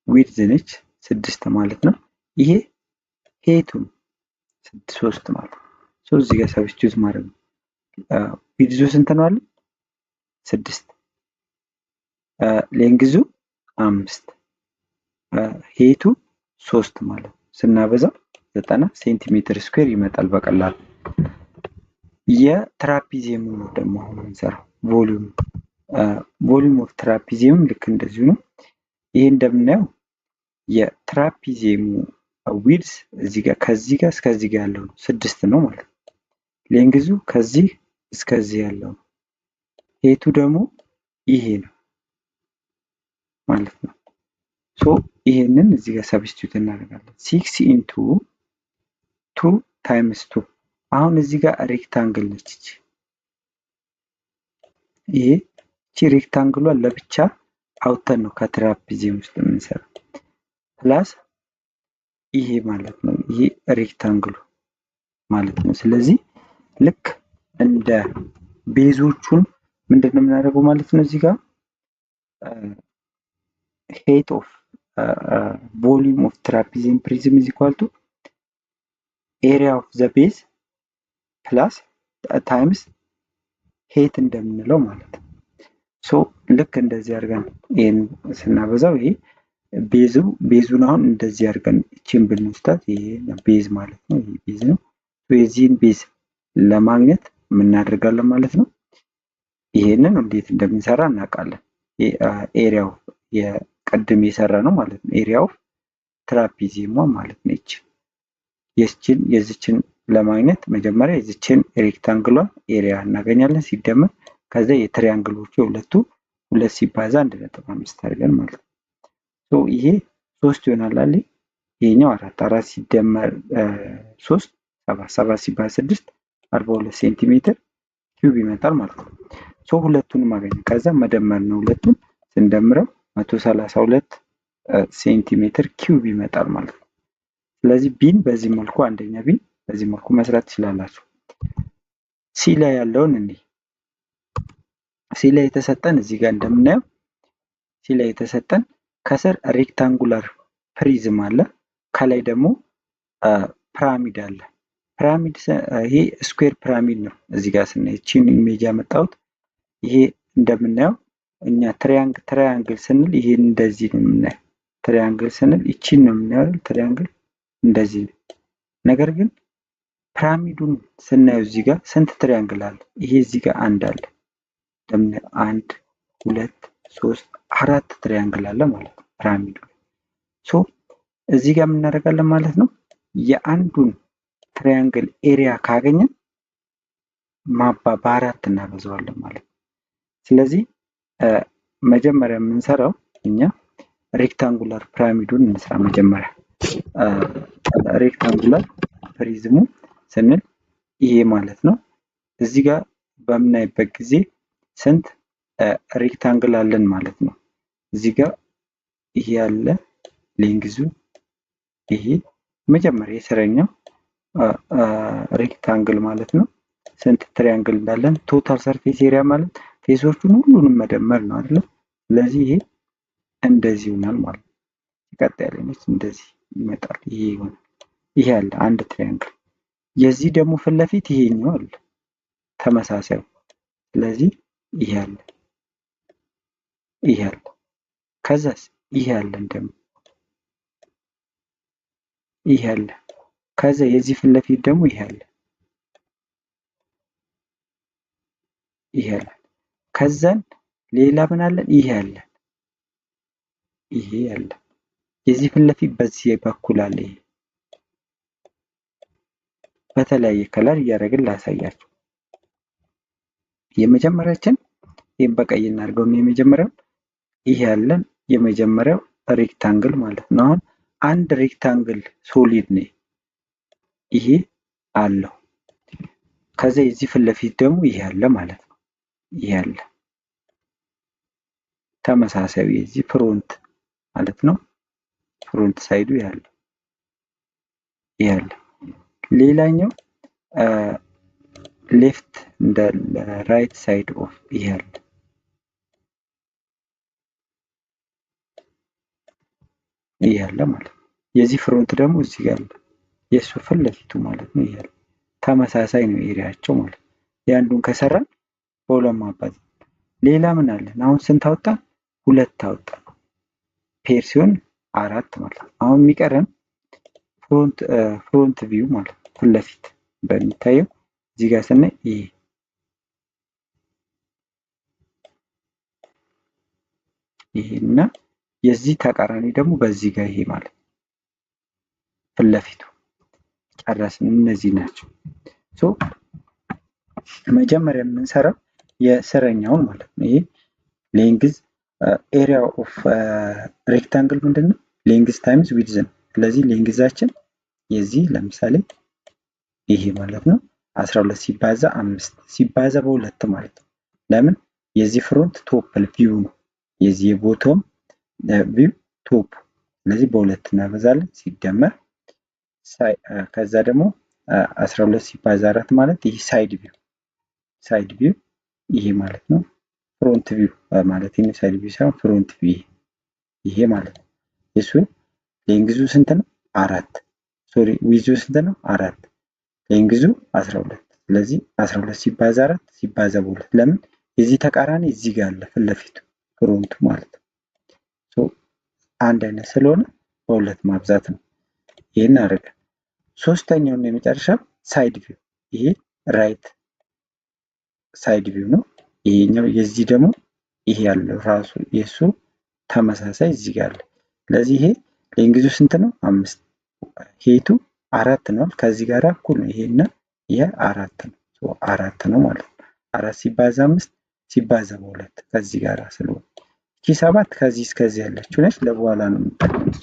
ዊድዝ ነች 6 ማለት ነው። ይሄ ሄቱ 3 ማለት ነው። ሶ እዚህ ጋር ሰብስቲቱት ማድረግ ነው። ዊድዙ ስንት ነው አለ? 6 ሌንግዙ 5 ሄቱ 3 ማለት ነው። ስናበዛ 90 ሴንቲሜትር ስኩዌር ይመጣል በቀላሉ። የትራፒዚየም ነው ደግሞ አሁን እንሰራው ቮሊዩም ኦፍ ትራፒዚየም ልክ እንደዚሁ ነው። ይሄ እንደምናየው የትራፒዚየሙ ዊድዝ እዚህ ጋር ከዚህ ጋር እስከዚህ ጋር ያለው 6 ነው ማለት ነው። ሌንግዙ ከዚህ እስከዚህ ያለው ነው። ሄቱ ደግሞ ይሄ ነው ማለት ነው። ሶ ይሄንን እዚህ ጋር ሰብስቲቱት እናደርጋለን። 6 ኢንቱ 2 ታይምስ 2 አሁን እዚህ ጋር ሬክታንግል ነች እቺ። ይሄ እቺ ሬክታንግሏን ለብቻ አውጥተን ነው ከትራፒዚየም ውስጥ የምንሰራው። ፕላስ ይሄ ማለት ነው፣ ይሄ ሬክታንግሉ ማለት ነው። ስለዚህ ልክ እንደ ቤዞቹን ምንድነው የምናደርገው ማለት ነው። እዚህ ጋር ሄት ኦፍ ቮሊዩም ኦፍ ትራፒዚየም ፕሪዝም ኢዝ ኢኳል ቱ ኤሪያ ኦፍ ዘ ቤዝ ፕላስ ታይምስ ሄት እንደምንለው ማለት ነው። ሶ ልክ እንደዚህ አድርገን ይሄን ስናበዛው ይሄ ቤዙን አሁን እንደዚህ አድርገን እቺን ብንወስዳት ይሄ ቤዝ ማለት ነው። ይሄ ቤዝ ነው። የዚህን ቤዝ ለማግኘት የምናደርጋለን ማለት ነው። ይሄንን እንዴት እንደምንሰራ እናውቃለን። ኤሪያው የቀድም የሰራ ነው ማለት ነው። ኤሪያው ትራፒዚየም ማለት ነው። የዚችን ለማግኘት መጀመሪያ የዚችን ሬክታንግሏን ኤሪያ እናገኛለን ሲደመር ከዛ የትሪያንግሎቹ ሁለቱ 2 ሲባዛ 1.5 አድርገን ማለት ነው። ይሄ 3 ይሆናል አይደል? ይሄኛው 4 ሲደመር 3 7 ሲባዛ 6 42 ሴንቲሜትር ኪዩብ ይመጣል ማለት ነው። ሁለቱንም አገኘ። ከዛ መደመር ነው። ሁለቱን ስንደምረው 132 ሴንቲሜትር ኪዩብ ይመጣል ማለት ነው። ስለዚህ ቢን በዚህ መልኩ አንደኛ ቢን በዚህ መልኩ መስራት ትችላላችሁ። ሲ ላይ ያለውን እንዲህ ሲ ላይ የተሰጠን እዚህ ጋር እንደምናየው ሲ ላይ የተሰጠን ከስር ሬክታንጉላር ፕሪዝም አለ፣ ከላይ ደግሞ ፒራሚድ አለ። ፒራሚድ ይሄ ስኩዌር ፒራሚድ ነው። እዚህ ጋር ስናይ እቺን ኢሜጅ ያመጣሁት ይሄ እንደምናየው እኛ ትራያንግል ስንል ይሄን እንደዚህ ነው የምናየው። ትራያንግል ስንል እቺን ነው የምናየው። ትራያንግል እንደዚህ ነው። ነገር ግን ፒራሚዱን ስናየው እዚህ ጋር ስንት ትራያንግል አለ? ይሄ እዚህ ጋር አንድ አለ። እንደምናየው 1 2 3 4 ትራያንግል አለ ማለት ነው ፒራሚዱ። እዚህ ጋር ምን እናደርጋለን ማለት ነው? የአንዱን ትራያንግል ኤሪያ ካገኘን በአራት እናበዛዋለን ማለት ነው። ስለዚህ መጀመሪያ የምንሰራው እኛ ሬክታንጉላር ፒራሚዱን እንስራ። መጀመሪያ ሬክታንጉላር ፕሪዝሙ ስንል ይሄ ማለት ነው። እዚህ ጋር በምናይበት ጊዜ ስንት ሬክታንግል አለን ማለት ነው? እዚህ ጋር ይሄ ያለ ሌንግዙ ይሄ መጀመሪያ የስረኛው ሬክታንግል ማለት ነው። ስንት ትሪያንግል እንዳለን ቶታል ሰርፌስ ኤሪያ ማለት ፌሶቹን ሁሉንም መደመር ነው አይደል? ስለዚህ ይሄ እንደዚህ ይሆናል ማለት ነው። ቀጣይ ላይ ነች እንደዚህ ይመጣል። ይሄ ይሆናል። ይሄ አለ አንድ ትሪያንግል። የዚህ ደግሞ ፊት ለፊት ይሄኛው አለ ተመሳሳይ። ስለዚህ ይሄ አለ ይሄ አለ። ከዛስ ይሄ አለ ደግሞ ይሄ አለ። ከዛ የዚህ ፊት ለፊት ደግሞ ይሄ አለ ይሄ አለ። ከዛን ሌላ ምን አለን? ይሄ አለ ይሄ አለ። የዚህ ፊት ለፊት በዚህ በኩል አለ። ይሄ በተለያየ ከለር እያደረግን ላሳያችሁ። የመጀመሪያችን ይሄን በቀይ እናድርገው ነው የመጀመሪያው። ይሄ ያለን የመጀመሪያው ሬክታንግል ማለት ነው። አሁን አንድ ሬክታንግል ሶሊድ ነው ይሄ አለው። ከዛ የዚህ ፊት ለፊት ደግሞ ይሄ አለ ማለት ነው። ይሄ አለ ተመሳሳይ የዚህ ፍሮንት ማለት ነው። ፍሮንት ሳይዱ ያለ ያለ። ሌላኛው ሌፍት እንደ ራይት ሳይድ ኦፍ ይሄ አለ ይሄ አለ ማለት ነው። የዚህ ፍሮንት ደግሞ እዚህ ጋር አለ የሱ ፊት ለፊቱ ማለት ነው። ይሄ ተመሳሳይ ነው ኤሪያቸው ማለት ነው። ያንዱን ከሰራን በሁለት ማባዛት። ሌላ ምን አለን? አሁን ስንት አወጣን? ሁለት አወጣን። ፔር ሲሆን አራት ማለት ነው። አሁን የሚቀረን ፍሮንት ቪው ማለት ነው። ፊት ለፊት በሚታየው እዚህ ጋር ስናይ ይሄና የዚህ ተቃራኒ ደግሞ በዚህ ጋር ይሄ ማለት ፊት ለፊቱ ጨረስን። እነዚህ ናቸው። መጀመሪያ የምንሰራው የስረኛውን ማለት ነው። ይሄ ሌንግዝ ኤሪያ ኦፍ ሬክታንግል ምንድነው? ሌንግዝ ታይምስ ዊድዝ ነው። ስለዚህ ሌንግዛችን የዚህ ለምሳሌ ይሄ ማለት ነው 12 ሲባዛ 5 ሲባዛ በሁለት ማለት ነው። ለምን? የዚህ ፍሮንት ቶፕ ቪው ነው። የዚህ የቦቶም ቪው ቶፕ። ስለዚህ በሁለት እናበዛለን ሲደመር ከዛ ደግሞ 12 ሲባዛ 4 ማለት ይሄ ሳይድ ቪው ይሄ ማለት ነው። ፍሮንት ቪው ማለት ይሄ ሳይድ ቪው ሳይሆን ፍሮንት ቪው ይሄ ማለት ነው። የሱ ሌንግዙ ስንት ነው? 4 ሶሪ ዊዙ ስንት ነው? 4 ሌንግዙ 12። ስለዚህ 12 ሲባዛ 4 ሲባዛ በሁለት። ለምን? የዚህ ተቃራኒ እዚህ ጋር አለ ፊት ለፊቱ ፍሮንቱ ማለት ነው። አንድ አይነት ስለሆነ በሁለት ማብዛት ነው። ይሄን አደረገ። ሶስተኛው እና የመጨረሻው ሳይድ ቪው ይሄ ራይት ሳይድ ቪው ነው። ይሄኛው የዚህ ደግሞ ይሄ ያለው ራሱ የሱ ተመሳሳይ እዚህ ጋር አለ። ስለዚህ ይሄ ሌንግዙ ስንት ነው? 5 ሄቱ 4 ነው። ከዚህ ጋር እኩል ነው። ይሄና ይሄ 4 ነው። 4 ነው ማለት ነው። 4 ሲባዛ 5 ሲባዛ በሁለት ከዚህ ጋር ስለሆነ እቺ 7 ከዚህ እስከዚህ ያለችው ነች። ለበኋላ ነው የምንጠቀመው።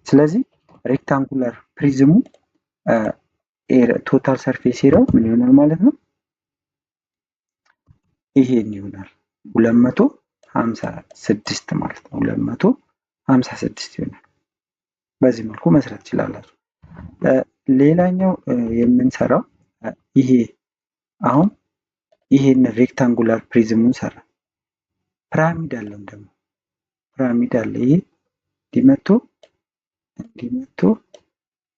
ስለዚህ ሬክታንጉላር ፕሪዝሙ ቶታል ሰርፌስ ኤሪያው ምን ይሆናል ማለት ነው? ይሄን ይሆናል 256 ማለት ነው። 256 ይሆናል። በዚህ መልኩ መስራት ትችላላችሁ። ሌላኛው የምንሰራው ይሄ አሁን ይሄን ሬክታንጉላር ፕሪዝሙን ሰራ። ፒራሚድ አለው ደግሞ ፒራሚድ አለ። ይሄ እንዲመቶ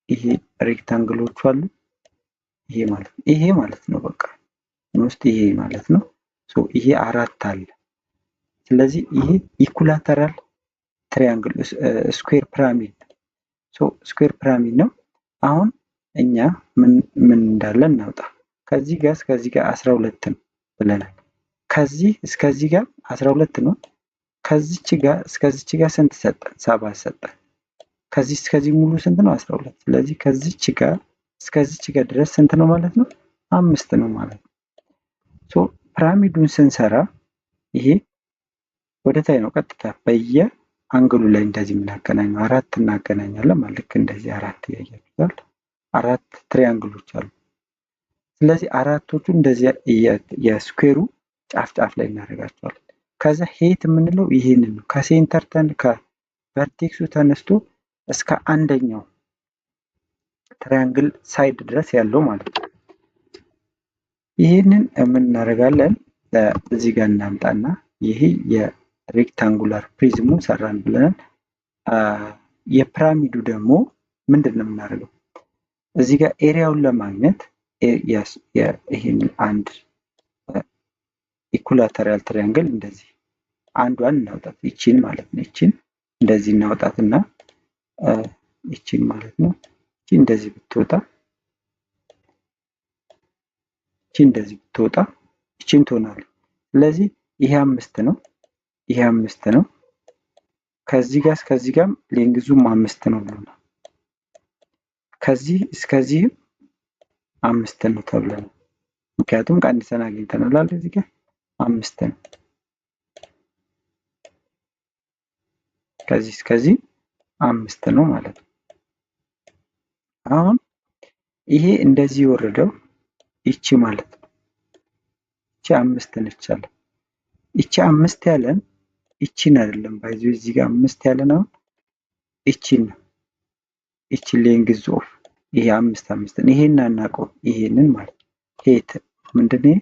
ይሄ ሬክታንግሎቹ አሉ። ይሄ ማለት ነው በቃ ውስጥ ይሄ ማለት ነው። ይሄ 4 አለ። ስለዚህ ይሄ ኢኩላተራል ትሪያንግል ስኩዌር ፒራሚድ ስኩዌር ፒራሚድ ነው። አሁን እኛ ምን እንዳለ እናውጣ። ከዚህ ጋር እስከዚህ ጋር 12 ነው ብለናል። ከዚህ እስከዚህ ጋር 12 ነው። ከዚች ጋር እስከዚች ጋር ስንት ሰጠን? 7 ሰጠን። ከዚህ እስከዚህ ሙሉ ስንት ነው? 12። ስለዚህ ከዚች ጋር እስከዚች ጋር ድረስ ስንት ነው ማለት ነው? 5 ነው ማለት ነው። ፒራሚዱን ስንሰራ ይሄ ወደ ታይ ነው ቀጥታ በየአንግሉ ላይ እንደዚህ የምናገናኘው 4 እናገናኛለን ማለት ልክ እንደዚህ 4 ያያችኋል። 4 ትሪያንግሎች አሉ። ስለዚህ አራቶቹ እንደዚህ የስኩዌሩ ጫፍ ላይ እናደርጋቸዋለን። ከዛ ሄት የምንለው ይሄንን ነው። ከሴንተር ከቨርቴክሱ ተነስቶ እስከ አንደኛው ትራያንግል ሳይድ ድረስ ያለው ማለት ነው። ይሄንን ምን እናደርጋለን? እዚህ ጋር እናምጣና ይሄ የሬክታንጉላር ፕሪዝሙ ሰራን ብለናል። የፒራሚዱ ደግሞ ምንድን ነው የምናደርገው? እዚህ ጋር ኤሪያውን ለማግኘት ይሄን አንድ ኢኩላተራል ትሪያንግል እንደዚህ አንዷን እናውጣት። ይቺን ማለት ነው። ይቺን እንደዚህ እናውጣትና ይቺን ማለት ነው። ይቺ እንደዚህ ብትወጣ ይቺን ትሆናለች። ስለዚህ ይሄ 5 ነው። ይሄ 5 ነው። ከዚህ ጋር እስከዚህ ጋር ሌንግዙም 5 ነው ብለናል። ከዚህ እስከዚህም 5 ነው ተብሏል። ምክንያቱም ቀንሰን አግኝተናል። እዚህ ጋር 5 ነው። ከዚህ እስከዚህ 5 ነው ማለት ነው። አሁን ይሄ እንደዚህ የወረደው ይቺ ማለት ነው። ይቺ 5 ነች አለ። ይቺ 5 ያለን ይቺን አይደለም ባይዘው እዚህ ጋር 5 ያለን አሁን ይቺን ነው። ይቺ ሌንግዝ ኦፍ ይሄ 5 ነው። ይሄን አናውቀው። ይሄንን ማለት ሄት ምንድነው?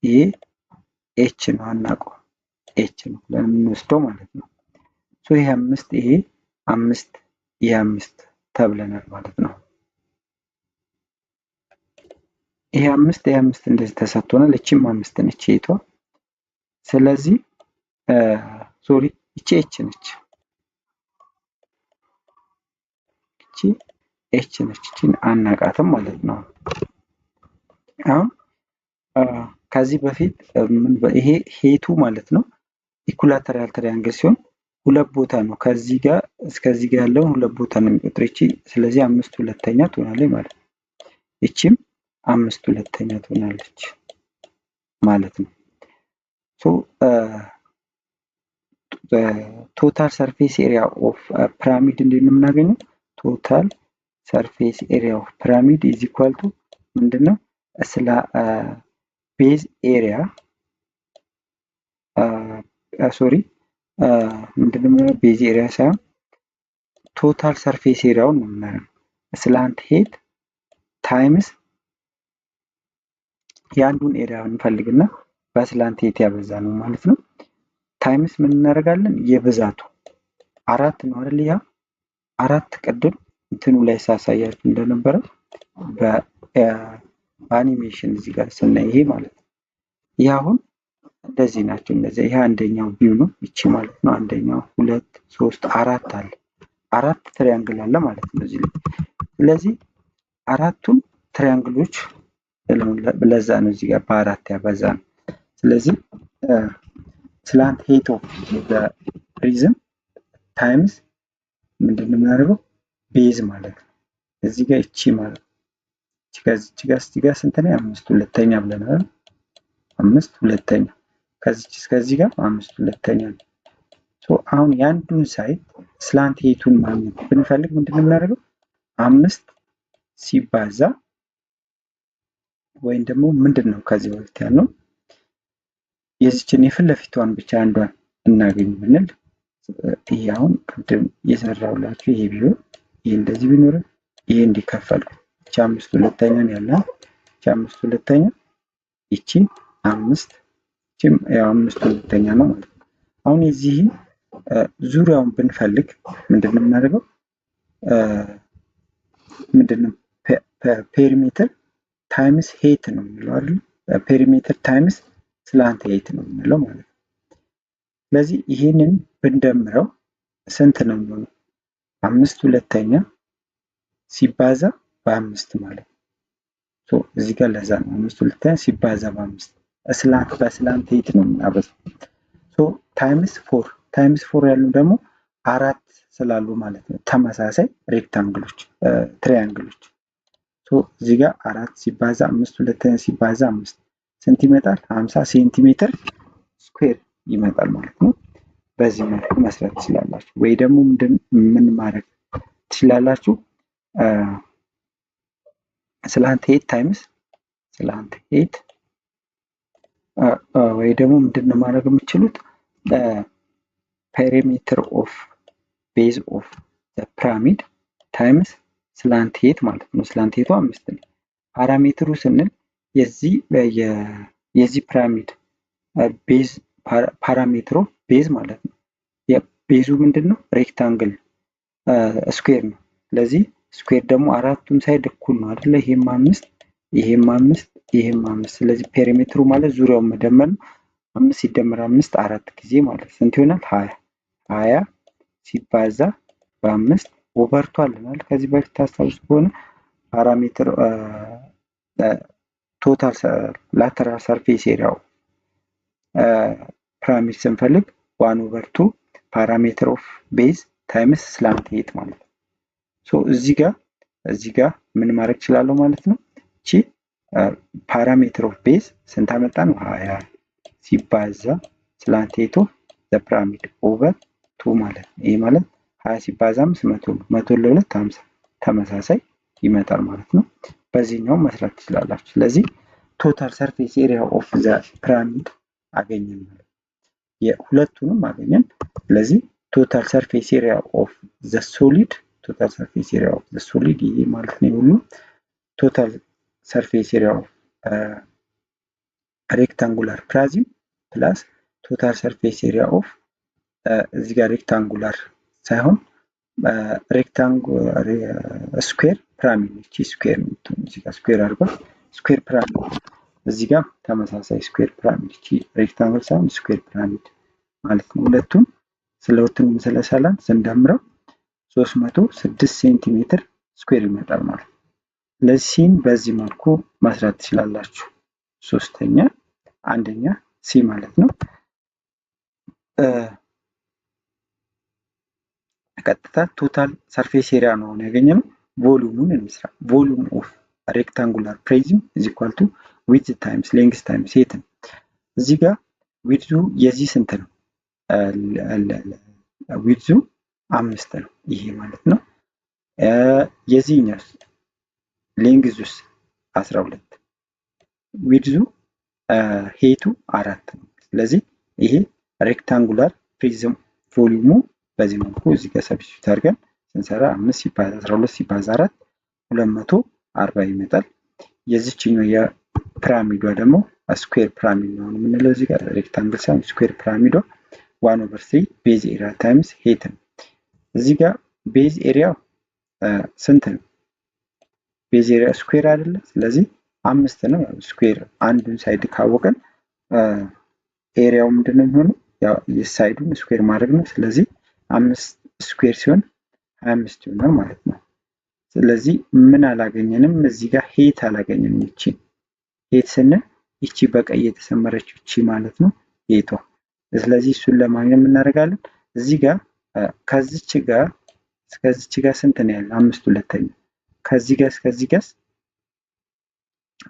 ይሄ ኤች ነው። አናውቀው። ኤች ነው ለምንወስደው ማለት ነው። ይሄ 5 ይሄ 5 ይሄ 5 ተብለናል ማለት ነው። ይሄ 5 እንደዚህ ተሰጥቶናል። እቺም 5 ነች ሄቷ። ስለዚህ ሶሪ እቺ ኤች ነች። እቺ ኤች ነች። እቺን አናቃትም ማለት ነው። አሁን ከዚህ በፊት ይሄ ሄቱ ማለት ነው ኢኩላተራል ትሪያንግል ሲሆን ሁለት ቦታ ነው። ከዚህ ጋር እስከዚህ ጋር ያለውን ሁለት ቦታ ነው የሚቆጥረው እቺ። ስለዚህ 5/2 ትሆናለች ማለት ነው። እቺም 5/2 ትሆናለች ማለት ነው። ቶታል ሰርፌስ ኤሪያ ኦፍ ፒራሚድ እንዴት ነው የምናገኘው? ቶታል ሰርፌስ ኤሪያ ኦፍ ፒራሚድ ኢዝ ኢኳል ቱ ምንድነው? ስለ ቤዝ ኤሪያ ሶሪ ምንድነው? ቤዝ ኤሪያ ሳይሆን ቶታል ሰርፌስ ኤሪያውን ነው የምናገኘው። ስላንት ሄድ ታይምስ የአንዱን ኤሪያ እንፈልግና በስላንት ሄድ ያበዛ ነው ማለት ነው። ታይምስ ምን እናደርጋለን? የብዛቱ 4 ነው አይደል? ያ 4 ቅድም እንትኑ ላይ ሳሳያችሁ እንደነበረ በአኒሜሽን እዚህ ጋር ስናይ ይሄ ማለት ነው። ይሄ አሁን እንደዚህ ናቸው። እንደዚህ ይሄ አንደኛው ቪው ነው። እቺ ማለት ነው አንደኛው 2 3 4 አለ። 4 ትሪያንግል አለ ማለት ነው እዚህ ላይ። ስለዚህ አራቱን ትሪያንግሎች ለዛ ነው እዚህ ጋር በ4 ያበዛ ነው። ስለዚህ ስላንት ሄት ኦፍ ዘ ፕሪዝም ታይምስ ምንድነው የምናደርገው? ቤዝ ማለት ነው። እዚህ ጋር እቺ ማለት ነው። እዚህ ጋር ስንት ነው? 5/2 ብለናል። 5/2 ከዚች እስከዚህ ጋር 5/2 ነው። አሁን የአንዱን ሳይድ ስላንት ሄቱን ማግኘት ብንፈልግ ምንድን ነው የምናደርገው? 5 ሲባዛ ወይም ደግሞ ምንድን ነው ከዚህ በፊት ያልነው የዚችን የፊት ለፊቷን ብቻ አንዷን እናገኝ ብንል ይሄ አሁን ቅድም የሰራሁላችሁ ይሄ ቢሆን ይሄ እንደዚህ ቢኖር ይሄ እንዲከፈል እቺ 5/2 ነው ያለው። እቺ 5/2 እቺ 5 እቺም ያው 5/2 ነው ማለት ነው። አሁን የዚህን ዙሪያውን ብንፈልግ ምንድነው የምናደርገው? ምንድነው ፔሪሜትር ታይምስ ሄት ነው የሚለው አይደል? ፔሪሜትር ታይምስ ስላንት ሄት ነው የሚለው ማለት ነው። ስለዚህ ይሄንን ብንደምረው ስንት ነው የሚሆነው? 5/2 ሲባዛ በ5 ማለት ነው። እዚህ ጋር ለዛ ነው 5/2 ሲባዛ በ5 በስላንት ሄት ነው የምናበዛው። ታይምስ 4 ያሉ ደግሞ 4 ስላሉ ማለት ነው ተመሳሳይ ሬክታንግሎች ትራያንግሎች። እዚህ ጋር 4 ሲባዛ 5/2 ሲባዛ 5 ስንት ይመጣል? 50 ሴንቲሜትር ስኩዌር ይመጣል ማለት ነው። በዚህ መልኩ መስራት ትችላላችሁ። ወይ ደግሞ ምን ማድረግ ትችላላችሁ? ስላንት ሄት ታይምስ ስላንት ሄት ወይ ደግሞ ምንድነው ማድረግ የምትችሉት? ፔሪሜትር ኦፍ ቤዝ ኦፍ ፒራሚድ ታይምስ ስላንት ሄት ማለት ነው። ስላንት ሄቱ 5 ነው። ፓራሜትሩ ስንል የዚህ ፒራሚድ ቤዝ ፓራሜትር ኦፍ ቤዝ ማለት ነው። የቤዙ ምንድነው? ሬክታንግል ስኩዌር ነው። ስለዚህ ስኩዌር ደግሞ አራቱም ሳይድ እኩል ነው አይደለ? ይሄም 5 ይሄም 5 ይሄም 5። ስለዚህ ፔሪሜትሩ ማለት ዙሪያውን መደመር ነው። 5 ሲደመር 5 4 ጊዜ ማለት ስንት ይሆናል? 20 ሲባዛ በ5 ኦቨር2 አለናል። ከዚህ በፊት ታስታውሱ ከሆነ ፓራሜትር ቶታል ላተራል ሰርፌስ ኤሪያው ፒራሚድ ስንፈልግ 1/2 ፓራሜትር ኦፍ ቤዝ ታይምስ ስላንት ሄት ማለት ነው። እዚህ ጋር ምን ማድረግ እችላለሁ ማለት ነው? እቺ ፓራሜትር ኦፍ ቤዝ ስንት አመጣ ነው? 20 ሲባዛ ስላንት ሄት ኦፍ ዘ ፒራሚድ ኦቨር 2 ማለት ነው። ይሄ ማለት 20 ሲባዛ 5 100 ነው። 100 ለ2 50 ተመሳሳይ ይመጣል ማለት ነው። በዚህኛው መስራት ትችላላችሁ። ስለዚህ ቶታል ሰርፌስ ኤሪያ ኦፍ ዘ ፒራሚድ አገኘን ማለት የሁለቱንም አገኘን። ስለዚህ ቶታል ሰርፌስ ኤሪያ ኦፍ ዘ ሶሊድ ይሄ ማለት ነው ሁሉ ቶታል ሰርፌስ ኤሪያ ኦፍ ሬክታንጉላር ፕሪዝም ፕላስ ቶታል ሰርፌስ ኤሪያ ኦፍ እዚህ ጋር ሬክታንጉላር ሳይሆን ሬክታንጉላር ስኩዌር ፒራሚድ እቺ ስኩዌር ነው። እዚህ ጋር ስኩዌር አድርጓል። ስኩዌር ፒራሚድ እዚህ ጋር ተመሳሳይ ስኩዌር ፒራሚድ እቺ ሬክታንግል ሳይሆን ስኩዌር ፒራሚድ ማለት ነው። ሁለቱም ስለሁለቱም ስለሰላም ስንደምረው 306 ሴንቲሜትር ስኩዌር ይመጣል ማለት ነው። ለዚህን በዚህ መልኩ መስራት ትችላላችሁ። ሶስተኛ አንደኛ ሲ ማለት ነው። ቀጥታ ቶታል ሰርፌስ ኤሪያ ነው ያገኘነው። ቮሊዩሙን እንስራ። ቮሊዩም ኦፍ ሬክታንጉላር ፕሪዝም ኢዝ ኢኳል ቱ ዊድዝ ታይምስ ሌንግዝ ታይምስ ሄት ነው። እዚህ ጋር ዊድዙ የዚህ ስንት ነው? ዊድዙ 5 ነው ይሄ ማለት ነው። የዚህኛውስ ሌንግዙስ 12 ዊድዙ ሄቱ 4 ነው። ስለዚህ ይሄ ሬክታንጉላር ፕሪዝም ቮሊዩሙ በዚህ መልኩ እዚህ ጋር ሰብስቲቱት አድርገን ስንሰራ 5 ሲባዛ 12 ሲባዛ 4 240 ይመጣል። የዚህኛው የፒራሚዷ ደግሞ ስኩዌር ፒራሚድ ነው የምንለው። እዚህ ጋር ሬክታንግል ሳይሆን ስኩዌር ፒራሚዷ 1/3 ቤዝ ኤሪያ ታይምስ ሄት ነው። እዚህ ጋር ቤዝ ኤሪያው ስንት ነው? ቤዝ ኤሪያ ስኩዌር አይደለ? ስለዚህ 5 ነው። ስኩዌር አንዱን ሳይድ ካወቀን ኤሪያው ምንድነው የሚሆነው? ያው የሳይዱን ስኩዌር ማድረግ ነው። ስለዚህ 5 ስኩዌር ሲሆን 25 ይሆናል ማለት ነው። ስለዚህ ምን አላገኘንም? እዚህ ጋር ሄት አላገኘንም። እቺ ሄት ስንል እቺ በቀይ የተሰመረችው እቺ ማለት ነው ሄቷ። ስለዚህ እሱን ለማግኘት ምን እናደርጋለን? እዚህ ጋር ከዚች ጋር እስከዚች ጋር ስንት ነው ያለው? 5/2 ከዚህ ጋር እስከዚህ ጋር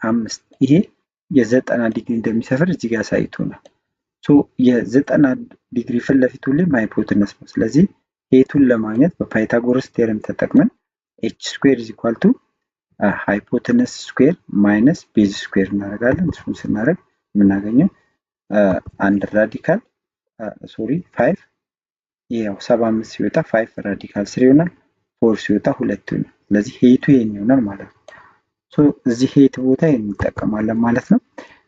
5 ይሄ የ90 ዲግሪ እንደሚሰፍር እዚህ ጋር ሳይቶናል። ሶ የ90 ዲግሪ ፊት ለፊቱ ላይ ሃይፖቴነስ ነው። ስለዚህ ኤቱን ለማግኘት በፓይታጎረስ ቴርም ተጠቅመን ኤች ስኩዌር ኢዝ ኢኳል ቱ ሃይፖቴነስ ስኩዌር ማይነስ ቤዝ ስኩዌር እናደርጋለን። እሱን ስናደርግ የምናገኘው አንድ ራዲካል 5 ያው 75 ሲወጣ 5 ራዲካል 3 ይሆናል። 4 ሲወጣ 2 ይሆናል። ስለዚህ ሄቱ ይሄን ይሆናል ማለት ነው። ሶ እዚህ ሄት ቦታ እንጠቀማለን ማለት ነው።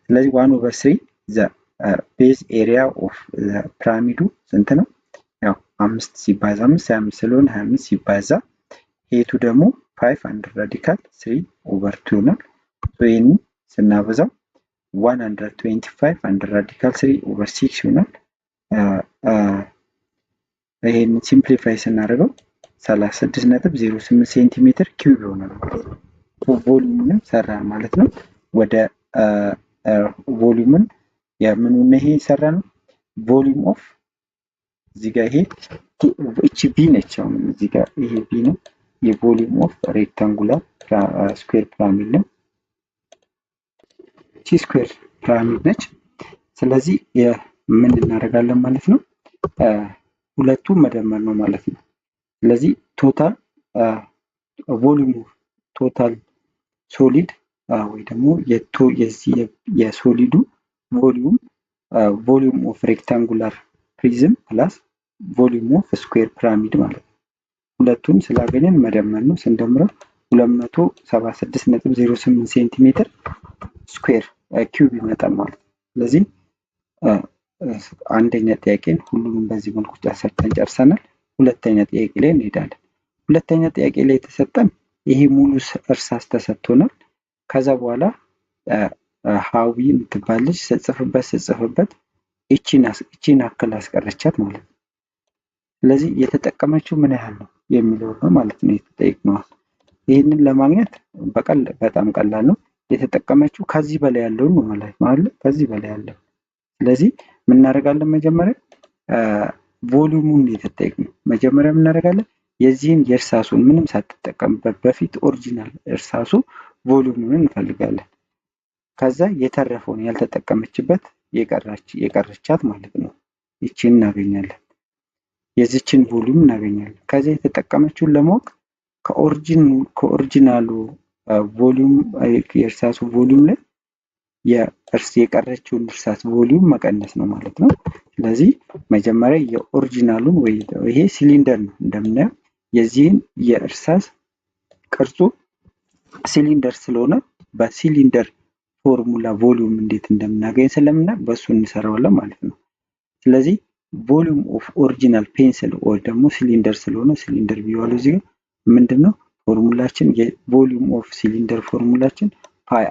ስለዚህ 1/3 ዘ ቤዝ ኤሪያ ኦፍ ፒራሚዱ ስንት ነው? ያው 5 ሲባዛ 5 25 ስለሆነ 25 ሲባዛ ሄቱ ደግሞ 5 አንድ ራዲካል 3/2 ይሆናል። ሶ ይሄንን ስናበዛው 125 አንድ ራዲካል 3/6 ይሆናል። ይሄን ሲምፕሊፋይ ስናደርገው 36.08 ሴንቲሜትር ኪዩብ ይሆናል። ቮሊዩምን ሰራ ማለት ነው። ወደ ቮሊዩምን የምኑን ይሄ ሰራ ነው። ቮሊዩም ኦፍ እዚህ ጋር ይሄ እቺ ቢ ነች። አሁን እዚህ ጋር ይሄ ቢ ነው። የቮሊዩም ኦፍ ሬክታንጉላር ስኩዌር ፒራሚድ ነው። እቺ ስኩዌር ፒራሚድ ነች። ስለዚህ ምን እናደርጋለን ማለት ነው? ሁለቱም መደመር ነው ማለት ነው። ስለዚህ ቶታል ቮሊዩም ቶታል ሶሊድ ወይ ደግሞ የሶሊዱ ቮሊዩም ኦፍ ሬክታንጉላር ፕሪዝም ፕላስ ቮሊዩም ኦፍ ስኩዌር ፒራሚድ ማለት ነው። ሁለቱን ስላገኘን መደመር ነው። ስንደምረው 276.08 ሴንቲሜትር ስኩዌር ኪዩብ ይመጣል ማለት ነው። ስለዚህ አንደኛ ጥያቄን ሁሉንም በዚህ መልኩ ሰርተን ጨርሰናል። ሁለተኛ ጥያቄ ላይ እንሄዳለን። ሁለተኛ ጥያቄ ላይ የተሰጠን ይሄ ሙሉ እርሳስ ተሰጥቶናል። ከዛ በኋላ ሀዊ የምትባል ልጅ ስጽፍበት እቺን አክል አስቀረቻት ማለት ነው። ስለዚህ የተጠቀመችው ምን ያህል ነው የሚለው ነው ማለት ነው የተጠየቅነው። ይህንን ለማግኘት በጣም ቀላል ነው። የተጠቀመችው ከዚህ በላይ ያለውን ነው ማለት ነው። ከዚህ በላይ ያለው። ስለዚህ ምን እናደርጋለን? መጀመሪያ ቮሊዩሙን የተጠየቅነው መጀመሪያ ምን እናደርጋለን? የዚህን የእርሳሱን ምንም ሳትጠቀምበት በፊት ኦሪጂናል እርሳሱ ቮሊዩሙን እንፈልጋለን። ከዛ የተረፈውን ያልተጠቀመችበት የቀረቻት ማለት ነው ይቺን እናገኛለን። የዚችን ቮሊዩም እናገኛለን። ከዛ የተጠቀመችውን ለማወቅ ከኦሪጂናሉ ቮሊዩም የእርሳሱ ቮሊዩም ላይ የቀረችውን እርሳስ ቮሊዩም መቀነስ ነው ማለት ነው። ስለዚህ መጀመሪያ የኦሪጂናሉን ወይ ይሄ ሲሊንደር ነው እንደምናየው የዚህን የእርሳስ ቅርጹ ሲሊንደር ስለሆነ በሲሊንደር ፎርሙላ ቮሊዩም እንዴት እንደምናገኝ ስለምናውቅ በሱ እንሰራዋለን ማለት ነው። ስለዚህ ቮሊዩም ኦፍ ኦሪጂናል ፔንስል ወይ ደግሞ ሲሊንደር ስለሆነ ሲሊንደር ቢዋለው እዚህ ምንድነው ፎርሙላችን? የቮሊዩም ኦፍ ሲሊንደር ፎርሙላችን ፓይ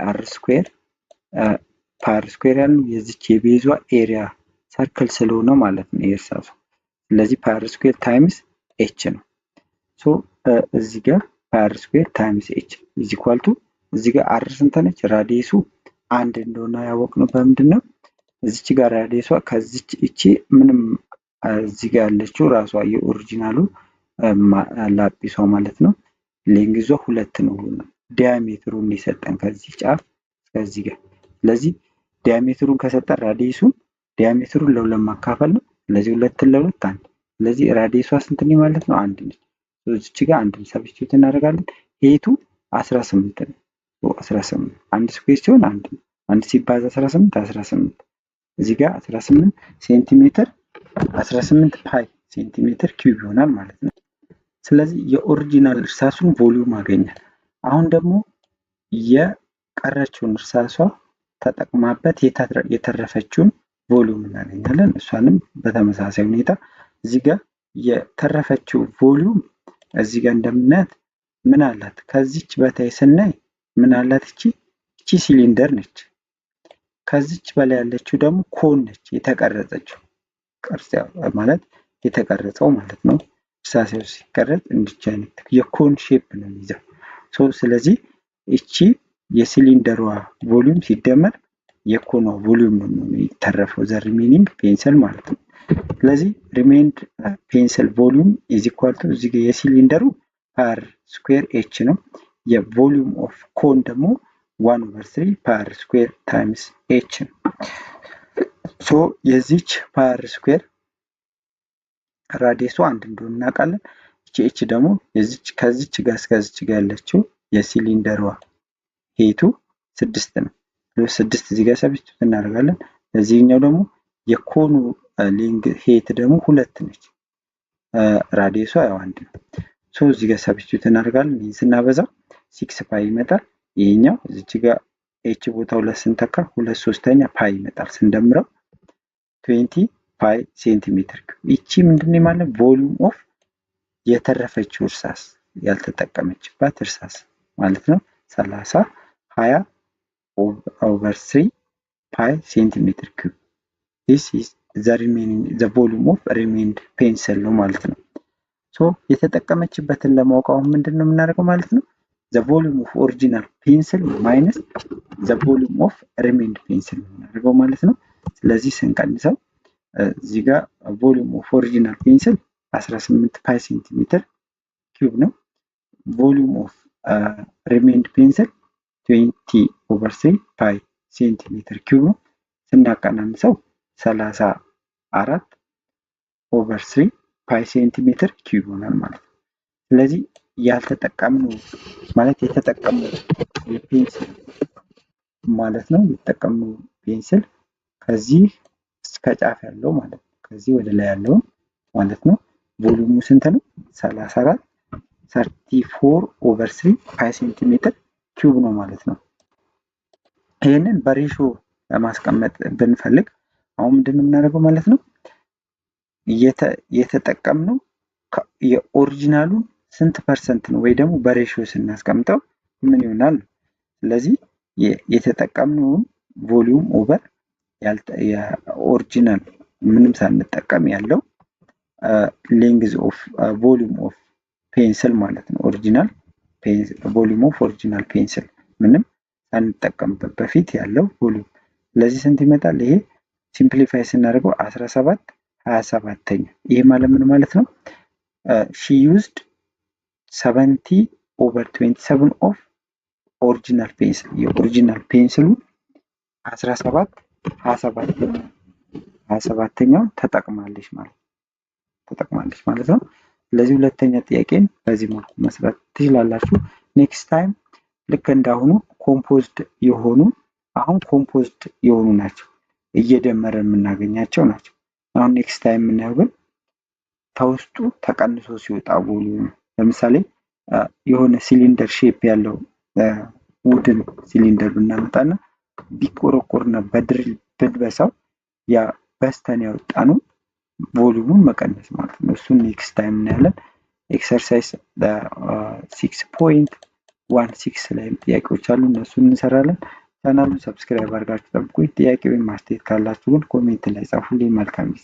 አር ስኩዌር ያለው የዚች የቤዟ ኤሪያ ሰርክል ስለሆነ ማለት ነው የእርሳሱ። ስለዚህ ፓይ አር ስኩዌር ታይምስ ኤች ነው። ሶ እዚህ ጋር ፓይ አር ስኩዌር ታይምስ ኤች ኢዝ ኢኳል ቱ እዚህ ጋር አር ስንት ነች? ራዲየሱ አንድ እንደሆነ ያወቅነው በምንድን ነው? እዚች ጋር ራዲየሷ ከዚች እቺ ምንም እዚህ ጋር ያለችው ራሷ የኦሪጂናሉ ላጲሷ ማለት ነው። ሌንግዟ 2 ነው። ዲያሜትሩን የሰጠን ከዚህ ጫፍ እስከዚህ ጋር። ስለዚህ ዲያሜትሩን ከሰጠን ዲያሜትሩን ለሁለት ማካፈል ነው። ስለዚህ 2 ለ2 1። ስለዚህ ራዲየሷ ስንት ነው ማለት ነው? 1 ነች። እዚች ጋር 1 ሰብስቲዩት እናደርጋለን። ሄቱ 18 ነው። 18 1 ስኩዌር ሲሆን 1 ነው። 1 ሲባዛ 18 እዚህ ጋር 18 ሴንቲሜትር 18 ፓይ ሴንቲሜትር ኪዩብ ይሆናል ማለት ነው። ስለዚህ የኦሪጂናል እርሳሱን ቮሊዩም አገኛል። አሁን ደግሞ የቀረችውን እርሳሷ ተጠቅማበት የተረፈችውን ቮሊዩም እናገኛለን። እሷንም በተመሳሳይ ሁኔታ እዚህ ጋር የተረፈችው ቮሊዩም እዚህ ጋር እንደምናያት ምን አላት? ከዚች በታይ ስናይ ምን አላት? እቺ ሲሊንደር ነች። ከዚች በላይ ያለችው ደግሞ ኮን ነች፣ የተቀረጸችው ቅርጽ ማለት የተቀረጸው ማለት ነው። እርሳሴው ሲቀረጽ እንዲች አይነት የኮን ሼፕ ነው የሚይዘው። ስለዚህ እቺ የሲሊንደሯ ቮሊዩም ሲደመር የኮኗ ቮሊዩም ነው የተረፈው ዘ ሪሜኒንግ ፔንስል ማለት ነው። ስለዚህ ሪሜይንድ ፔንስል ቮሊዩም ኢዝ ኢኳል ቱ እዚህ ጋር የሲሊንደሩ ፓር ስኩዌር ኤች ነው። የቮሊዩም ኦፍ ኮን ደግሞ 1/3 ፓር ስኩዌር ታይምስ ኤች ነው። ሶ የዚች ፓይ አር ስኩዌር ራዲየሱ 1 እንደሆነ እናውቃለን። እቺ ደግሞ የዚች ከዚች ጋር እስከዚች ጋር ያለችው የሲሊንደሯ ሄቱ 6 ነው። 6 እዚህ ጋር ሰብስቲቱት እናደርጋለን። ለዚህኛው ደግሞ የኮኑ ሊንግ ሄት ደግሞ 2 ነች። ራዲየሷ ያው 1 ነው። ሶ እዚህ ጋር ሰብስቲቱት እናደርጋለን። ይህን ስናበዛው 6 ፓይ ይመጣል። ይሄኛው እዚች ጋር ኤች ቦታው ለስንተካ 2/3 ፓይ ይመጣል። ስንደምረው 20 ፓይ ሴንቲሜትር ኪዩብ። ይቺ ምንድነው ማለት ቮሊዩም ኦፍ የተረፈችው እርሳስ ያልተጠቀመችባት እርሳስ ማለት ነው። 30/20/3 ፓይ ሴንቲሜትር ኪዩብ this is the volume of remained pencil ነው ማለት ነው። ሶ የተጠቀመችበትን ለማወቅ አሁን ምንድነው የምናደርገው ማለት ነው the volume of original pencil minus the volume of remained pencil የምናደርገው ማለት ነው። ስለዚህ ስንቀንሰው እዚህ ጋር volume of original pencil 18 ፓይ ሴንቲሜትር ኪዩብ ነው። volume of remained pencil 20/3 ፓይ ሴንቲሜትር ኪዩብ ነው። ስናቀናንሰው 34/3 ፓይ ሴንቲሜትር ኪዩብ ይሆናል ማለት ነው። ስለዚህ ያልተጠቀምነው ማለት የተጠቀምነው የፔንሲል ማለት ነው። የተጠቀምነው ፔንሲል ከዚህ እስከ ጫፍ ያለው ማለት ነው። ከዚህ ወደ ላይ ያለው ማለት ነው። ቮሊዩሙ ስንት ነው? 34/3 ፓይ ሴንቲሜትር ኪዩብ ነው ማለት ነው። ይሄንን በሬሾ ለማስቀመጥ ብንፈልግ አሁን ምንድነው የምናደርገው ማለት ነው? የተጠቀምነው የኦሪጂናሉን ስንት ፐርሰንት ነው ወይ ደግሞ በሬሾ ስናስቀምጠው ምን ይሆናል? ስለዚህ የተጠቀምነውን ቮሊዩም ኦቨር የኦሪጂናል ምንም ሳንጠቀም ያለው ሌንግዝ ኦፍ ቮሊዩም ኦፍ ፔንስል ማለት ነው። ኦሪጂናል ቮሊዩም ኦፍ ኦሪጂናል ፔንስል ምንም ሳንጠቀምበት በፊት ያለው ቮሊዩም። ስለዚህ ስንት ይመጣል? ይሄ ሲምፕሊፋይ ስናደርገው 17/27 ይሄ ማለት ምን ማለት ነው? ሺ ዩዝድ 70/27 ኦፍ ኦሪጂናል ፔንስል የኦሪጂናል ፔንስሉ 17/27 ተጠቅማለች ማለት ነው። ስለዚህ ሁለተኛ ጥያቄን በዚህ መልኩ መስራት ትችላላችሁ። ኔክስት ታይም ልክ እንዳሁኑ ኮምፖዝድ የሆኑ አሁን ኮምፖዝድ የሆኑ ናቸው እየደመረ የምናገኛቸው ናቸው። አሁን ኔክስት ታይም የምናየው ግን ከውስጡ ተቀንሶ ሲወጣ ቮሊዩም ለምሳሌ የሆነ ሲሊንደር ሼፕ ያለው ውድን ሲሊንደር ብናመጣና ቢቆረቆርና በድሪል ብንበሳው ያ በስተን ያወጣነው ቮሊዩሙን መቀነስ ማለት ነው። እሱን ኔክስት ታይም እናያለን። ኤክሰርሳይዝ 6.16 ላይ ጥያቄዎች አሉ፣ እነሱን እንሰራለን። ቻናሉን ሰብስክራይብ አድርጋችሁ ጠብቁኝ። ጥያቄ ወይም ማስተያየት ካላችሁ ግን ኮሜንት ላይ ጻፉልኝ። መልካም ጊዜ